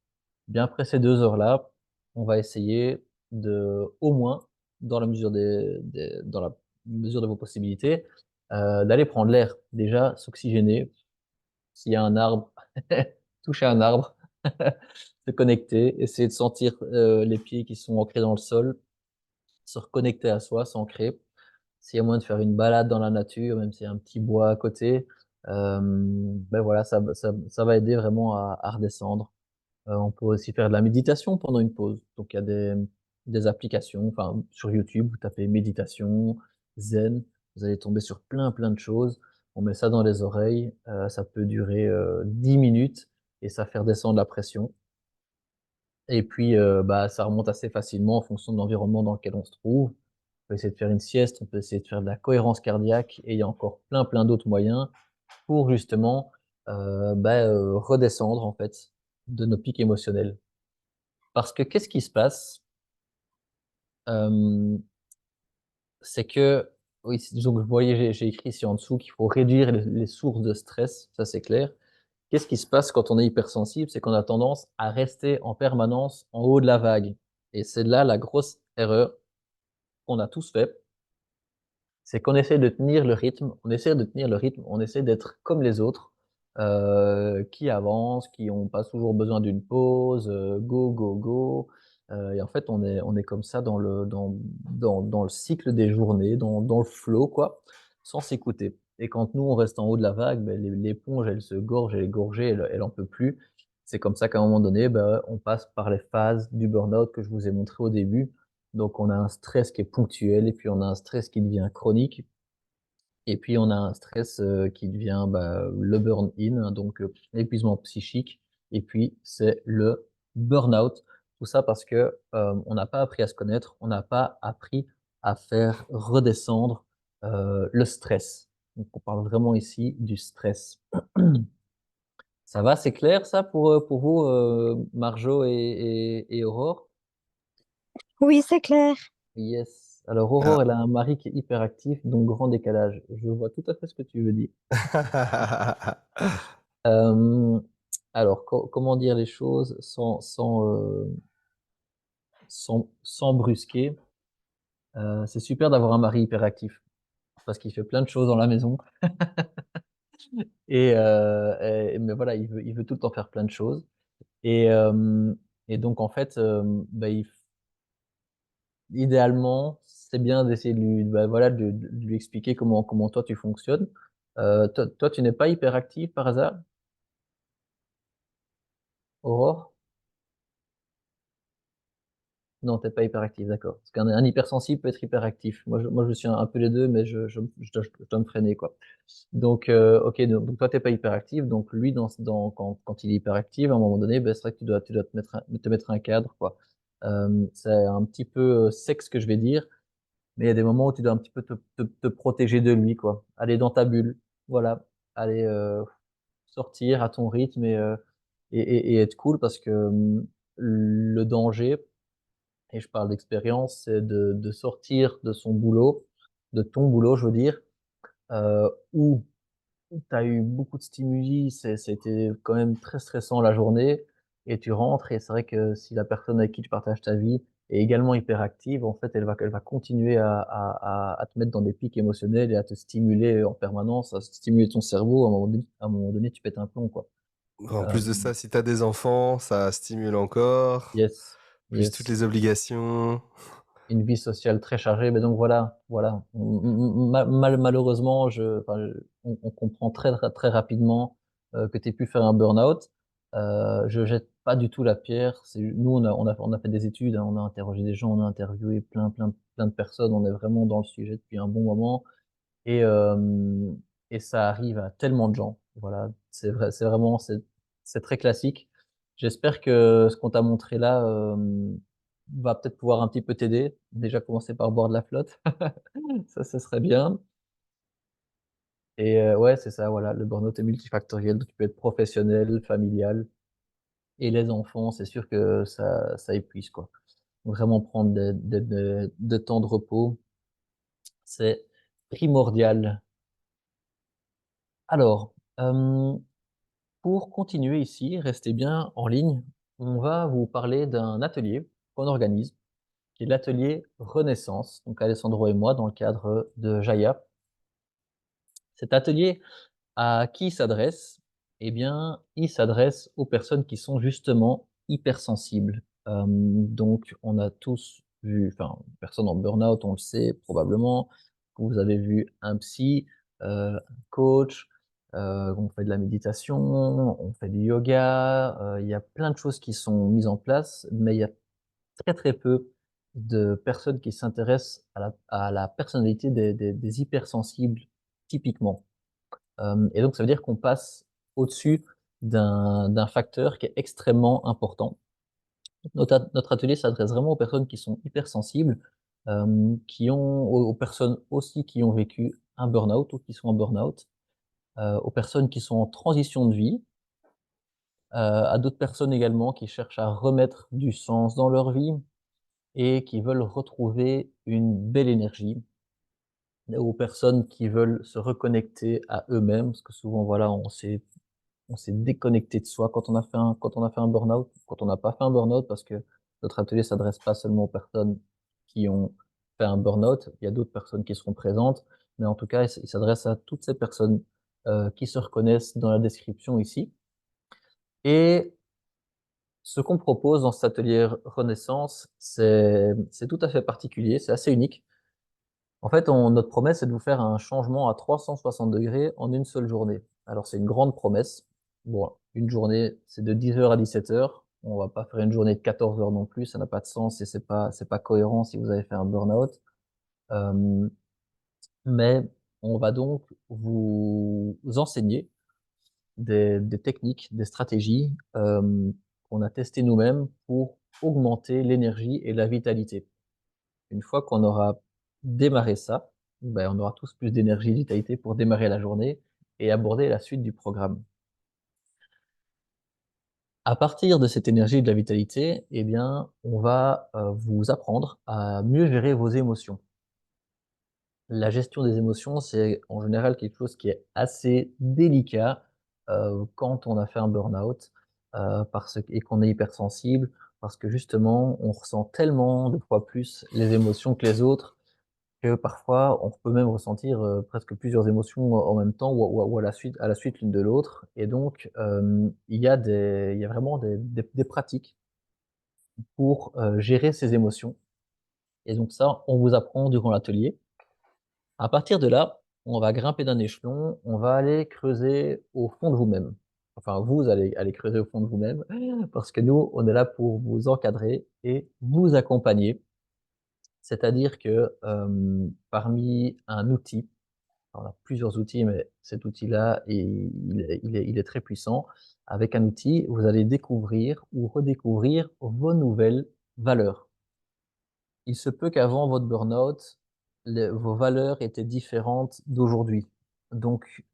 Bien après ces 2 heures-là, on va essayer de, au moins, dans la mesure de vos possibilités, d'aller prendre l'air. Déjà, s'oxygéner. S'il y a un arbre, toucher un arbre, se connecter, essayer de sentir les pieds qui sont ancrés dans le sol, se reconnecter à soi, s'ancrer. S'il y a moyen de faire une balade dans la nature, même s'il y a un petit bois à côté, ben voilà, ça va aider vraiment à redescendre. On peut aussi faire de la méditation pendant une pause. Donc, il y a des applications, enfin, sur YouTube, vous tapez méditation, zen, vous allez tomber sur plein, plein de choses. On met ça dans les oreilles, ça peut durer 10 minutes et ça fait descendre la pression. Et puis, bah, ça remonte assez facilement en fonction de l'environnement dans lequel on se trouve. On peut essayer de faire une sieste, on peut essayer de faire de la cohérence cardiaque et il y a encore plein, plein d'autres moyens pour justement bah, redescendre en fait de nos pics émotionnels. Parce que qu'est-ce qui se passe? Euh, c'est que, oui, donc vous voyez, j'ai écrit ici en dessous qu'il faut réduire les sources de stress, ça c'est clair. Qu'est-ce qui se passe quand on est hypersensible? C'est qu'on a tendance à rester en permanence en haut de la vague. Et c'est là la grosse erreur qu'on a tous fait, c'est qu'on essaie de tenir le rythme, on essaie de tenir le rythme, on essaie d'être comme les autres, qui avancent, qui ont pas toujours besoin d'une pause, go, go, go. Et en fait, on est comme ça dans le cycle des journées, dans le flow, quoi, sans s'écouter. Et quand nous, on reste en haut de la vague, ben, l'éponge, elle se gorge, elle est gorgée, elle en peut plus. C'est comme ça qu'à un moment donné, ben, on passe par les phases du burn-out que je vous ai montré au début. Donc, on a un stress qui est ponctuel et puis on a un stress qui devient chronique et puis on a un stress qui devient bah, le burn-in, hein, donc l'épuisement psychique et puis c'est le burn-out. Tout ça parce que on n'a pas appris à se connaître, on n'a pas appris à faire redescendre le stress. Donc, on parle vraiment ici du stress. Ça va, c'est clair ça pour vous, Marjo et Aurore? Oui, c'est clair. Yes. Alors, Ah. Aurore, elle a un mari qui est hyperactif, donc grand décalage. Je vois tout à fait ce que tu veux dire. Euh, alors, comment dire les choses sans brusquer. C'est super d'avoir un mari hyperactif parce qu'il fait plein de choses dans la maison mais voilà, il veut tout le temps faire plein de choses et et donc en fait, bah, idéalement, c'est bien d'essayer de lui, bah, voilà, de lui expliquer comment toi tu fonctionnes. Toi, tu n'es pas hyperactif par hasard, Aurore? Non, t'es pas hyperactif, d'accord. Parce qu'un hypersensible peut être hyperactif. Moi, je suis un peu les deux, mais je dois me freiner, quoi. Donc, ok, donc toi, t'es pas hyperactif. Donc, lui, quand il est hyperactif, à un moment donné, ben, c'est vrai que tu dois te mettre un cadre, quoi. C'est un petit peu sec ce que je vais dire, mais il y a des moments où tu dois un petit peu te protéger de lui, quoi. Aller dans ta bulle, voilà. Aller sortir à ton rythme et être cool parce que le danger, et je parle d'expérience, c'est de sortir de son boulot, de ton boulot, je veux dire, où tu as eu beaucoup de stimuli, c'était quand même très stressant la journée et tu rentres et c'est vrai que si la personne avec qui tu partages ta vie est également hyperactive, en fait, elle va continuer à te mettre dans des pics émotionnels et à te stimuler en permanence, à stimuler ton cerveau. À un moment donné, tu pètes un plomb, quoi. En plus de Hem, ça, si tu as des enfants, ça stimule encore, yes, plus toutes yes. les obligations. Une vie sociale très chargée, mais donc voilà. Malheureusement, on comprend très rapidement que tu aies pu faire un burn-out. Je jette pas du tout la pierre. Nous, on a fait des études, hein, on a interrogé des gens, on a interviewé plein de personnes. On est vraiment dans le sujet depuis un bon moment et, et ça arrive à tellement de gens. Voilà, c'est vrai, c'est très classique. J'espère que ce qu'on t'a montré là va peut-être pouvoir un petit peu t'aider. Déjà commencer par boire de la flotte, ça, ce serait bien. Et ouais, c'est ça, voilà, le burn-out est multifactoriel, donc il peut être professionnel, familial, et les enfants, c'est sûr que ça épuise, quoi. Vraiment prendre des temps de repos, c'est primordial. Alors, pour continuer ici, restez bien en ligne. On va vous parler d'un atelier qu'on organise, qui est l'atelier Renaissance, donc Alessandro et moi, dans le cadre de Jaya. Cet atelier, à qui il s'adresse? Eh bien, il s'adresse aux personnes qui sont justement hypersensibles. Donc on a tous vu, enfin, une personne en burn-out, on le sait probablement. Vous avez vu un psy, un coach, on fait de la méditation, on fait du yoga, il y a plein de choses qui sont mises en place, mais il y a très peu de personnes qui s'intéressent à la personnalité des hypersensibles typiquement. Et donc ça veut dire qu'on passe au-dessus d'un facteur qui est extrêmement important. Notre atelier s'adresse vraiment aux personnes qui sont hypersensibles, aux personnes aussi qui ont vécu un burn-out ou qui sont en burn-out, aux personnes qui sont en transition de vie, à d'autres personnes également qui cherchent à remettre du sens dans leur vie et qui veulent retrouver une belle énergie, aux personnes qui veulent se reconnecter à eux-mêmes, parce que souvent, voilà, on s'est déconnecté de soi quand on a fait un burn-out, quand on n'a pas fait un burn-out, parce que notre atelier s'adresse pas seulement aux personnes qui ont fait un burn-out, il y a d'autres personnes qui seront présentes, mais en tout cas, il s'adresse à toutes ces personnes qui se reconnaissent dans la description ici. Et ce qu'on propose dans cet atelier Renaissance, c'est tout à fait particulier, c'est assez unique. En fait, notre promesse, c'est de vous faire un changement à 360 degrés en une seule journée. Alors, c'est une grande promesse. Bon, une journée, c'est de 10 heures à 17 heures. On va pas faire une journée de 14 heures non plus, ça n'a pas de sens et c'est pas cohérent si vous avez fait un burn-out. Euh, mais on va donc vous enseigner des techniques, des stratégies qu'on a testées nous-mêmes pour augmenter l'énergie et la vitalité. Une fois qu'on aura démarré ça, ben, on aura tous plus d'énergie et de vitalité pour démarrer la journée et aborder la suite du programme. À partir de cette énergie et de la vitalité, eh bien, on va, vous apprendre à mieux gérer vos émotions. La gestion des émotions, c'est en général quelque chose qui est assez délicat, quand on a fait un burn-out, et qu'on est hypersensible, parce que justement, on ressent tellement de fois plus les émotions que les autres, que parfois, on peut même ressentir, presque plusieurs émotions en même temps ou à la suite l'une de l'autre et donc il y a vraiment des pratiques pour, gérer ces émotions et donc ça, on vous apprend durant l'atelier. À partir de là, on va grimper d'un échelon, on va aller creuser au fond de vous-même. Enfin, vous allez aller creuser au fond de vous-même parce que nous, on est là pour vous encadrer et vous accompagner. C'est-à-dire que, parmi un outil. Alors, on a plusieurs outils, mais cet outil-là, il est très puissant. Avec un outil, vous allez découvrir ou redécouvrir vos nouvelles valeurs. Il se peut qu'avant votre burn-out, vos valeurs étaient différentes d'aujourd'hui. Donc,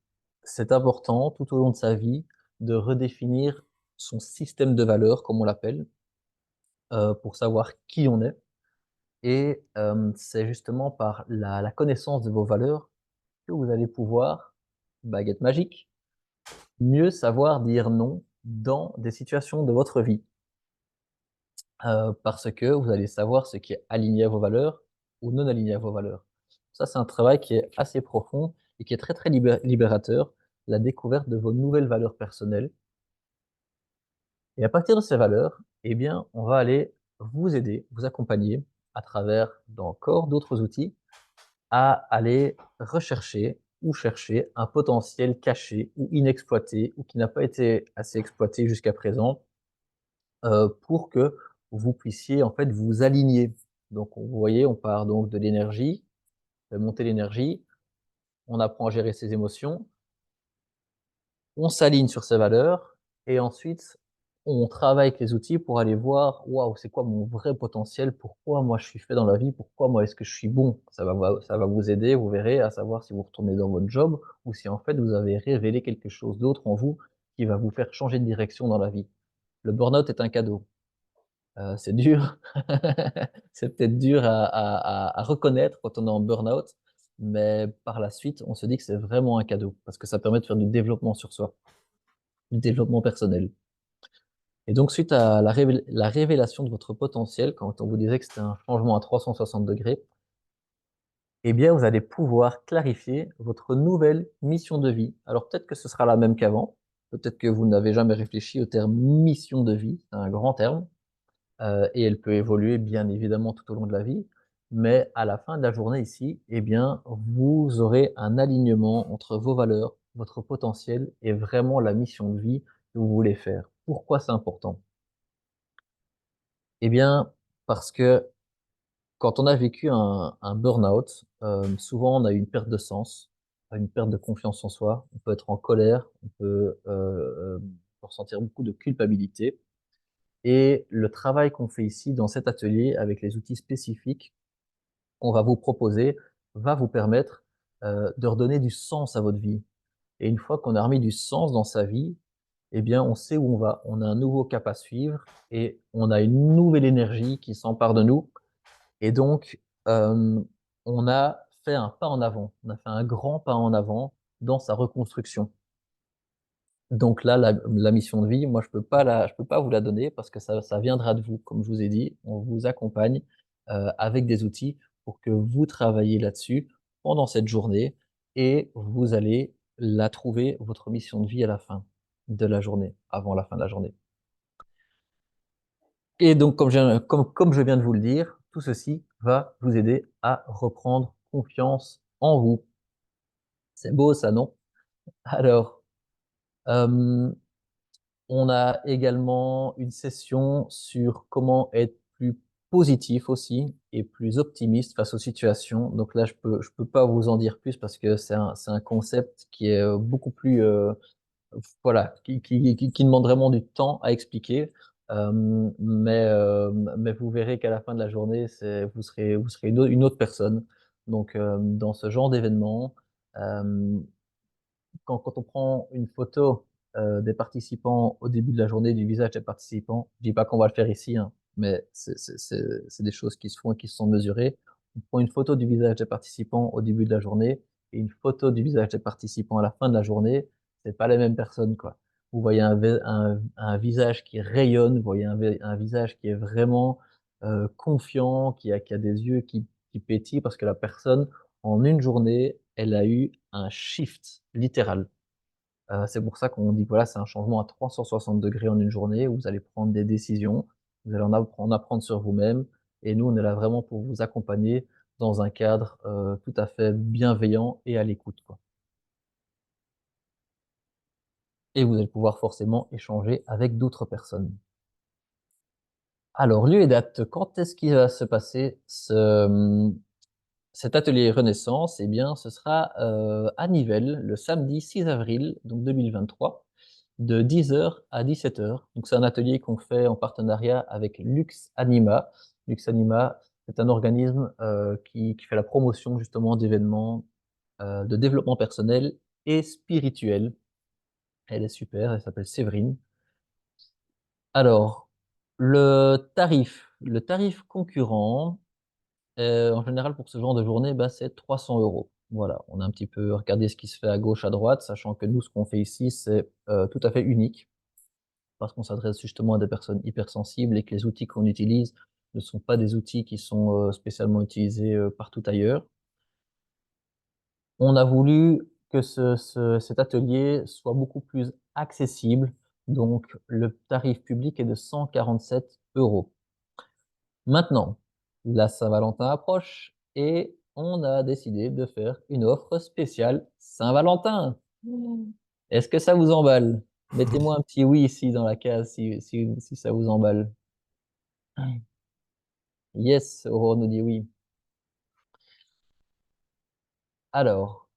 c'est important tout au long de sa vie de redéfinir son système de valeurs, comme on l'appelle, pour savoir qui on est Et c'est justement par la connaissance de vos valeurs que vous allez pouvoir, baguette magique, mieux savoir dire non dans des situations de votre vie. Parce que vous allez savoir ce qui est aligné à vos valeurs ou non aligné à vos valeurs. Ça, c'est un travail qui est assez profond et qui est très, très libérateur, la découverte de vos nouvelles valeurs personnelles. Et à partir de ces valeurs, eh bien, on va aller vous aider, vous accompagner à travers d'encore d'autres outils à aller rechercher ou chercher un potentiel caché ou inexploité ou qui n'a pas été assez exploité jusqu'à présent, pour que vous puissiez en fait vous aligner. Donc vous voyez, on part donc de l'énergie, de monter l'énergie, on apprend à gérer ses émotions, on s'aligne sur ses valeurs et ensuite on travaille avec les outils pour aller voir: «Waouh, c'est quoi mon vrai potentiel? Pourquoi moi je suis fait dans la vie? Pourquoi moi est-ce que je suis bon?» Ça va vous aider, vous verrez, à savoir si vous retournez dans votre job ou si en fait vous avez révélé quelque chose d'autre en vous qui va vous faire changer de direction dans la vie. Le burn-out est un cadeau. C'est dur, c'est peut-être dur à reconnaître quand on est en burn-out, mais par la suite, on se dit que c'est vraiment un cadeau parce que ça permet de faire du développement sur soi, du développement personnel. Et donc suite à la révélation de votre potentiel, quand on vous disait que c'était un changement à 360°, eh bien, vous allez pouvoir clarifier votre nouvelle mission de vie. Alors peut-être que ce sera la même qu'avant, peut-être que vous n'avez jamais réfléchi au terme mission de vie, c'est un grand terme. Et elle peut évoluer bien évidemment tout au long de la vie, mais à la fin de la journée ici, eh bien, vous aurez un alignement entre vos valeurs, votre potentiel et vraiment la mission de vie que vous voulez faire. Pourquoi c'est important? Eh bien, parce que quand on a vécu un burn-out, souvent on a eu une perte de sens, une perte de confiance en soi. On peut être en colère, on peut ressentir beaucoup de culpabilité. Et le travail qu'on fait ici dans cet atelier avec les outils spécifiques qu'on va vous proposer va vous permettre de redonner du sens à votre vie. Et une fois qu'on a remis du sens dans sa vie, eh bien, on sait où on va. On a un nouveau cap à suivre et on a une nouvelle énergie qui s'empare de nous. Et donc, on a fait un pas en avant. On a fait un grand pas en avant dans sa reconstruction. Donc là, la mission de vie, moi, je peux pas vous la donner parce que ça viendra de vous. Comme je vous ai dit, on vous accompagne, avec des outils pour que vous travailliez là-dessus pendant cette journée et vous allez la trouver, votre mission de vie à la fin de la journée, avant la fin de la journée. Et donc comme je viens de vous le dire, tout ceci va vous aider à reprendre confiance en vous. C'est beau ça, non? Alors, hem on a également une session sur comment être plus positif aussi et plus optimiste face aux situations. Donc là, je peux pas vous en dire plus parce que c'est un concept qui est, beaucoup plus, voilà, qui demande vraiment du temps à expliquer. Mais vous verrez qu'à la fin de la journée, vous serez une autre personne. Donc, dans ce genre d'événement, hem quand on prend une photo, des participants au début de la journée, du visage des participants, je dis pas qu'on va le faire ici, hein, mais c'est des choses qui se font et qui se sont mesurées. On prend une photo du visage des participants au début de la journée et une photo du visage des participants à la fin de la journée, c'est pas les mêmes personnes, quoi. Vous voyez un visage qui rayonne, vous voyez un visage qui est vraiment, confiant, qui a des yeux qui pétillent parce que la personne, en une journée, elle a eu un shift littéral. C'est pour ça qu'on dit que voilà, c'est un changement à 360° en une journée où vous allez prendre des décisions, vous allez en apprendre sur vous-même et nous, on est là vraiment pour vous accompagner dans un cadre, tout à fait bienveillant et à l'écoute, quoi. Et vous allez pouvoir forcément échanger avec d'autres personnes. Alors, lieu et date, quand est-ce qu'il va se passer cet atelier Renaissance? Eh bien, ce sera, à Nivelles, le samedi 6 avril, donc 2023, de 10 heures à 17 heures. Donc c'est un atelier qu'on fait en partenariat avec Lux Anima. Lux Anima, c'est un organisme, qui fait la promotion justement d'événements, de développement personnel et spirituel. Elle est super, elle s'appelle Séverine. Alors, le tarif concurrent, En général, pour ce genre de journée, bah, c'est 300 euros. Voilà, on a un petit peu regardé ce qui se fait à gauche, à droite, sachant que nous, ce qu'on fait ici, c'est tout à fait unique, parce qu'on s'adresse justement à des personnes hypersensibles et que les outils qu'on utilise ne sont pas des outils qui sont spécialement utilisés partout ailleurs. On a voulu que cet atelier soit beaucoup plus accessible, donc le tarif public est de 147 euros. Maintenant, la Saint-Valentin approche et on a décidé de faire une offre spéciale Saint-Valentin. Est-ce que ça vous emballe? Mettez-moi un petit oui ici dans la case si ça vous emballe. Yes, Aurore nous dit oui. Alors,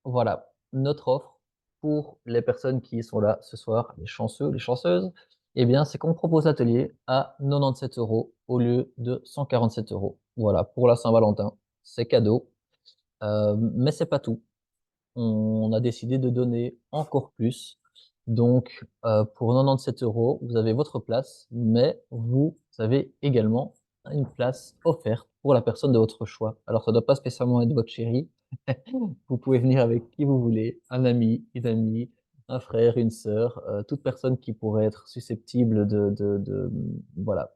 voilà, notre offre pour les personnes qui sont là ce soir, les chanceux, les chanceuses, eh bien, c'est qu'on propose l'atelier à 97 euros au lieu de 147 euros. Voilà, pour la Saint-Valentin, c'est cadeau. Mais c'est pas tout. On a décidé de donner encore plus. Donc, pour 97 euros, vous avez votre place, mais vous avez également une place offerte pour la personne de votre choix. Alors, ça ne doit pas spécialement être votre chérie. Vous pouvez venir avec qui vous voulez, un ami, une amie, un frère, une sœur, toute personne qui pourrait être susceptible voilà,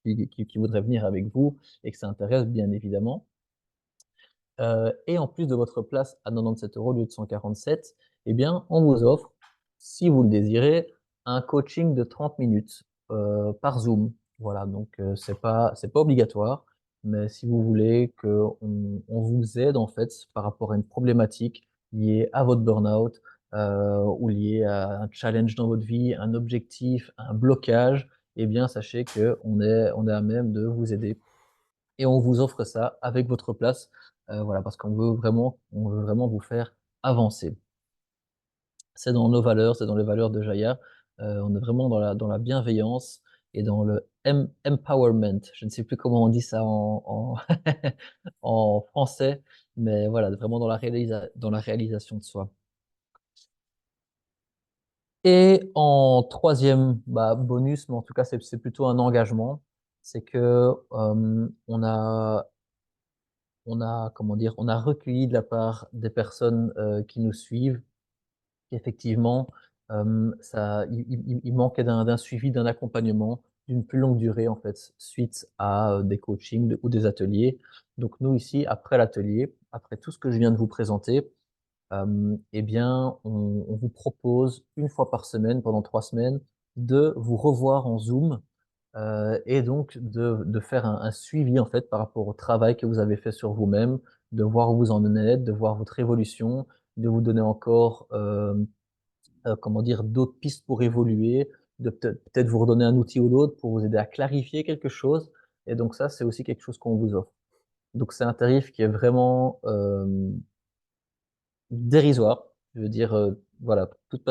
qui voudrait venir avec vous et que ça intéresse, bien évidemment. Et en plus de votre place à 97 euros au lieu de 147, eh bien, on vous offre, si vous le désirez, un coaching de 30 minutes par Zoom. Voilà, donc c'est pas obligatoire, mais si vous voulez qu'on on vous aide en fait par rapport à une problématique liée à votre burn-out ou liée à un challenge dans votre vie, un objectif, un blocage, eh bien, sachez que on est à même de vous aider et on vous offre ça avec votre place, voilà, parce qu'on veut vraiment vous faire avancer. C'est dans nos valeurs, c'est dans les valeurs de Jaya. On est vraiment dans la bienveillance et dans le empowerment. Je ne sais plus comment on dit ça en français, mais voilà, vraiment dans la réalisation de soi. Et en troisième, bah, bonus, mais en tout cas, c'est plutôt un engagement, c'est que comment dire, on a recueilli de la part des personnes qui nous suivent qu'effectivement, il manquait d'un suivi, d'un accompagnement d'une plus longue durée en fait, suite à des coachings ou des ateliers. Donc nous ici, après l'atelier, après tout ce que je viens de vous présenter, eh bien, on vous propose une fois par semaine, pendant 3 semaines, de vous revoir en Zoom et donc de faire un suivi en fait par rapport au travail que vous avez fait sur vous-même, de voir où vous en êtes, de voir votre évolution, de vous donner encore, comment dire, d'autres pistes pour évoluer, de peut-être vous redonner un outil ou l'autre pour vous aider à clarifier quelque chose. Et donc ça, c'est aussi quelque chose qu'on vous offre. Donc c'est un tarif qui est vraiment dérisoire. Je veux dire, voilà, pour toute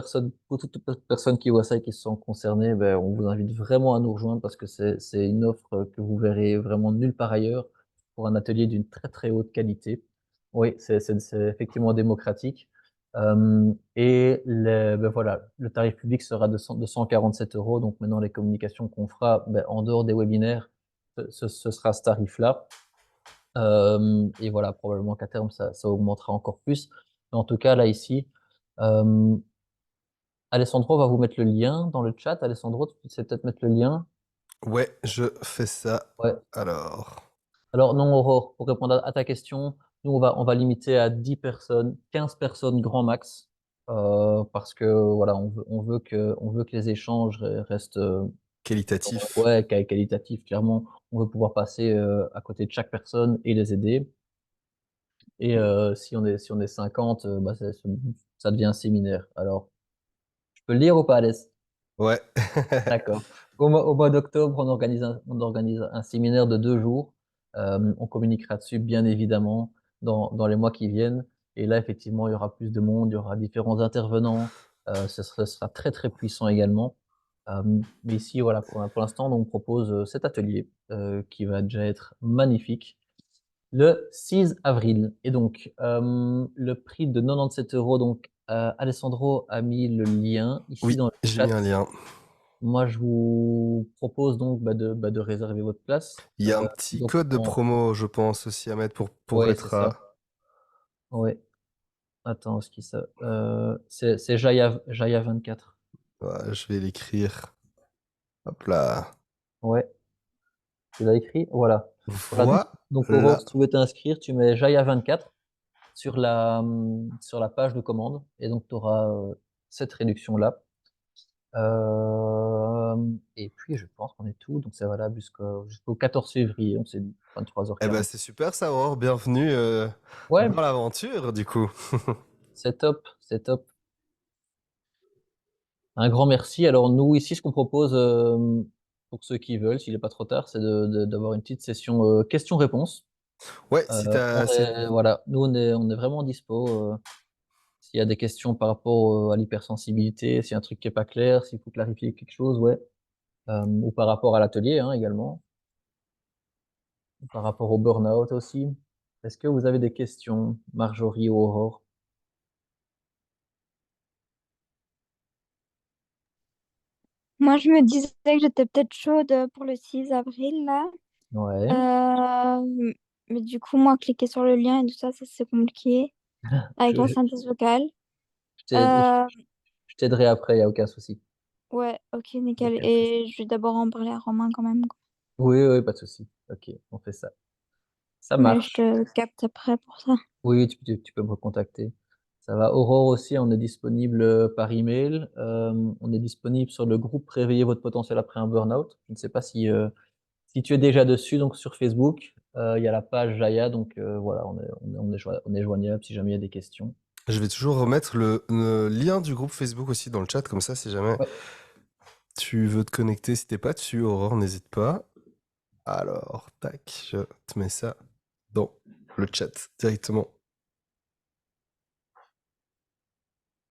personne qui voit ça et qui se sent concernée, ben, on vous invite vraiment à nous rejoindre parce que c'est une offre que vous verrez vraiment nulle part ailleurs pour un atelier d'une très très haute qualité. Oui, c'est effectivement démocratique. Et ben voilà, le tarif public sera de 147 euros. Donc maintenant, les communications qu'on fera, ben, en dehors des webinaires, ce sera ce tarif-là. Et voilà, probablement qu'à terme, ça augmentera encore plus. Mais en tout cas, là, ici, Alessandro va vous mettre le lien dans le chat. Alessandro, tu sais peut-être mettre le lien? Ouais, je fais ça. Ouais. Alors, Alors, non, Aurore, pour répondre à ta question, nous, on va limiter à 10 personnes, 15 personnes grand max, parce que, voilà, on veut que les échanges restent, qualitatif. ouais, qualitatifs, clairement. On veut pouvoir passer à côté de chaque personne et les aider. Et si on est 50, bah, ça devient un séminaire. Alors, je peux le dire ou pas, Alès? Ouais. D'accord. Au mois d'octobre, on organise un séminaire de 2 jours. On communiquera dessus, bien évidemment, dans les mois qui viennent. Et là, effectivement, il y aura plus de monde, il y aura différents intervenants. Ce sera très, très puissant également. Mais ici, voilà, pour l'instant, on propose cet atelier qui va déjà être magnifique le 6 avril. Et donc, le prix de 97 euros. Donc, Alessandro a mis le lien ici Oui, dans le j'ai mis chat. un lien. Moi, je vous propose donc de réserver votre place. Il y a un petit Donc, code de promo, je pense, aussi à mettre pour ouais, c'est être ça. à... Ouais. Attends, ce qui ça c'est Jaya 24. Ouais, je vais l'écrire. Hop là. Ouais, tu l'as écrit? Voilà. Voilà, donc Aurore, Voilà. si tu veux t'inscrire, tu mets Jaya 24 sur la page de commande et donc tu auras cette réduction-là. Et puis, je pense qu'on est tout, donc c'est valable jusqu'au 14 février, on s'est dit, Eh ben 23h40. c'est super ça, Aurore. Bienvenue Ouais, dans l'aventure, du coup. c'est top, c'est top. Un grand merci. Alors nous, ici, ce qu'on propose, pour ceux qui veulent, s'il est pas trop tard, c'est d'avoir une petite session questions-réponses. Ouais, si On t'as... est, voilà, nous on est vraiment dispo. S'il y a des questions par rapport à l'hypersensibilité, s'il y a un truc qui est pas clair, s'il faut clarifier quelque chose, ouais. Ou par rapport à l'atelier, hein, également. Ou par rapport au burn-out aussi. Est-ce que vous avez des questions, Marjorie ou Aurore? Moi, je me disais que j'étais peut-être chaude pour le 6 avril, là. Ouais. Mais du coup, moi, cliquer sur le lien et tout ça, c'est compliqué. Avec Je, la je, synthèse vocale. je t'ai- je- Euh, je t'aiderai après, il n'y a aucun souci. ouais, ok, nickel. Aucun souci. Et je vais d'abord en parler à Romain quand même, quoi. Oui, oui, pas de souci. Ok, on fait ça. Ça Mais je marche. te capte après pour ça. Oui, tu peux me recontacter. Ça va. Aurore aussi, on est disponible par email. On est disponible sur le groupe Réveiller votre potentiel après un burn-out. Je ne sais pas si tu es déjà dessus, donc sur Facebook. Il y a la page Jaya, donc voilà, on est joignable si jamais il y a des questions. Je vais toujours remettre le lien du groupe Facebook aussi dans le chat, comme ça, si jamais Ouais. tu veux te connecter, si t'es pas dessus, Aurore, n'hésite pas. Alors, tac, je te mets ça dans le chat directement.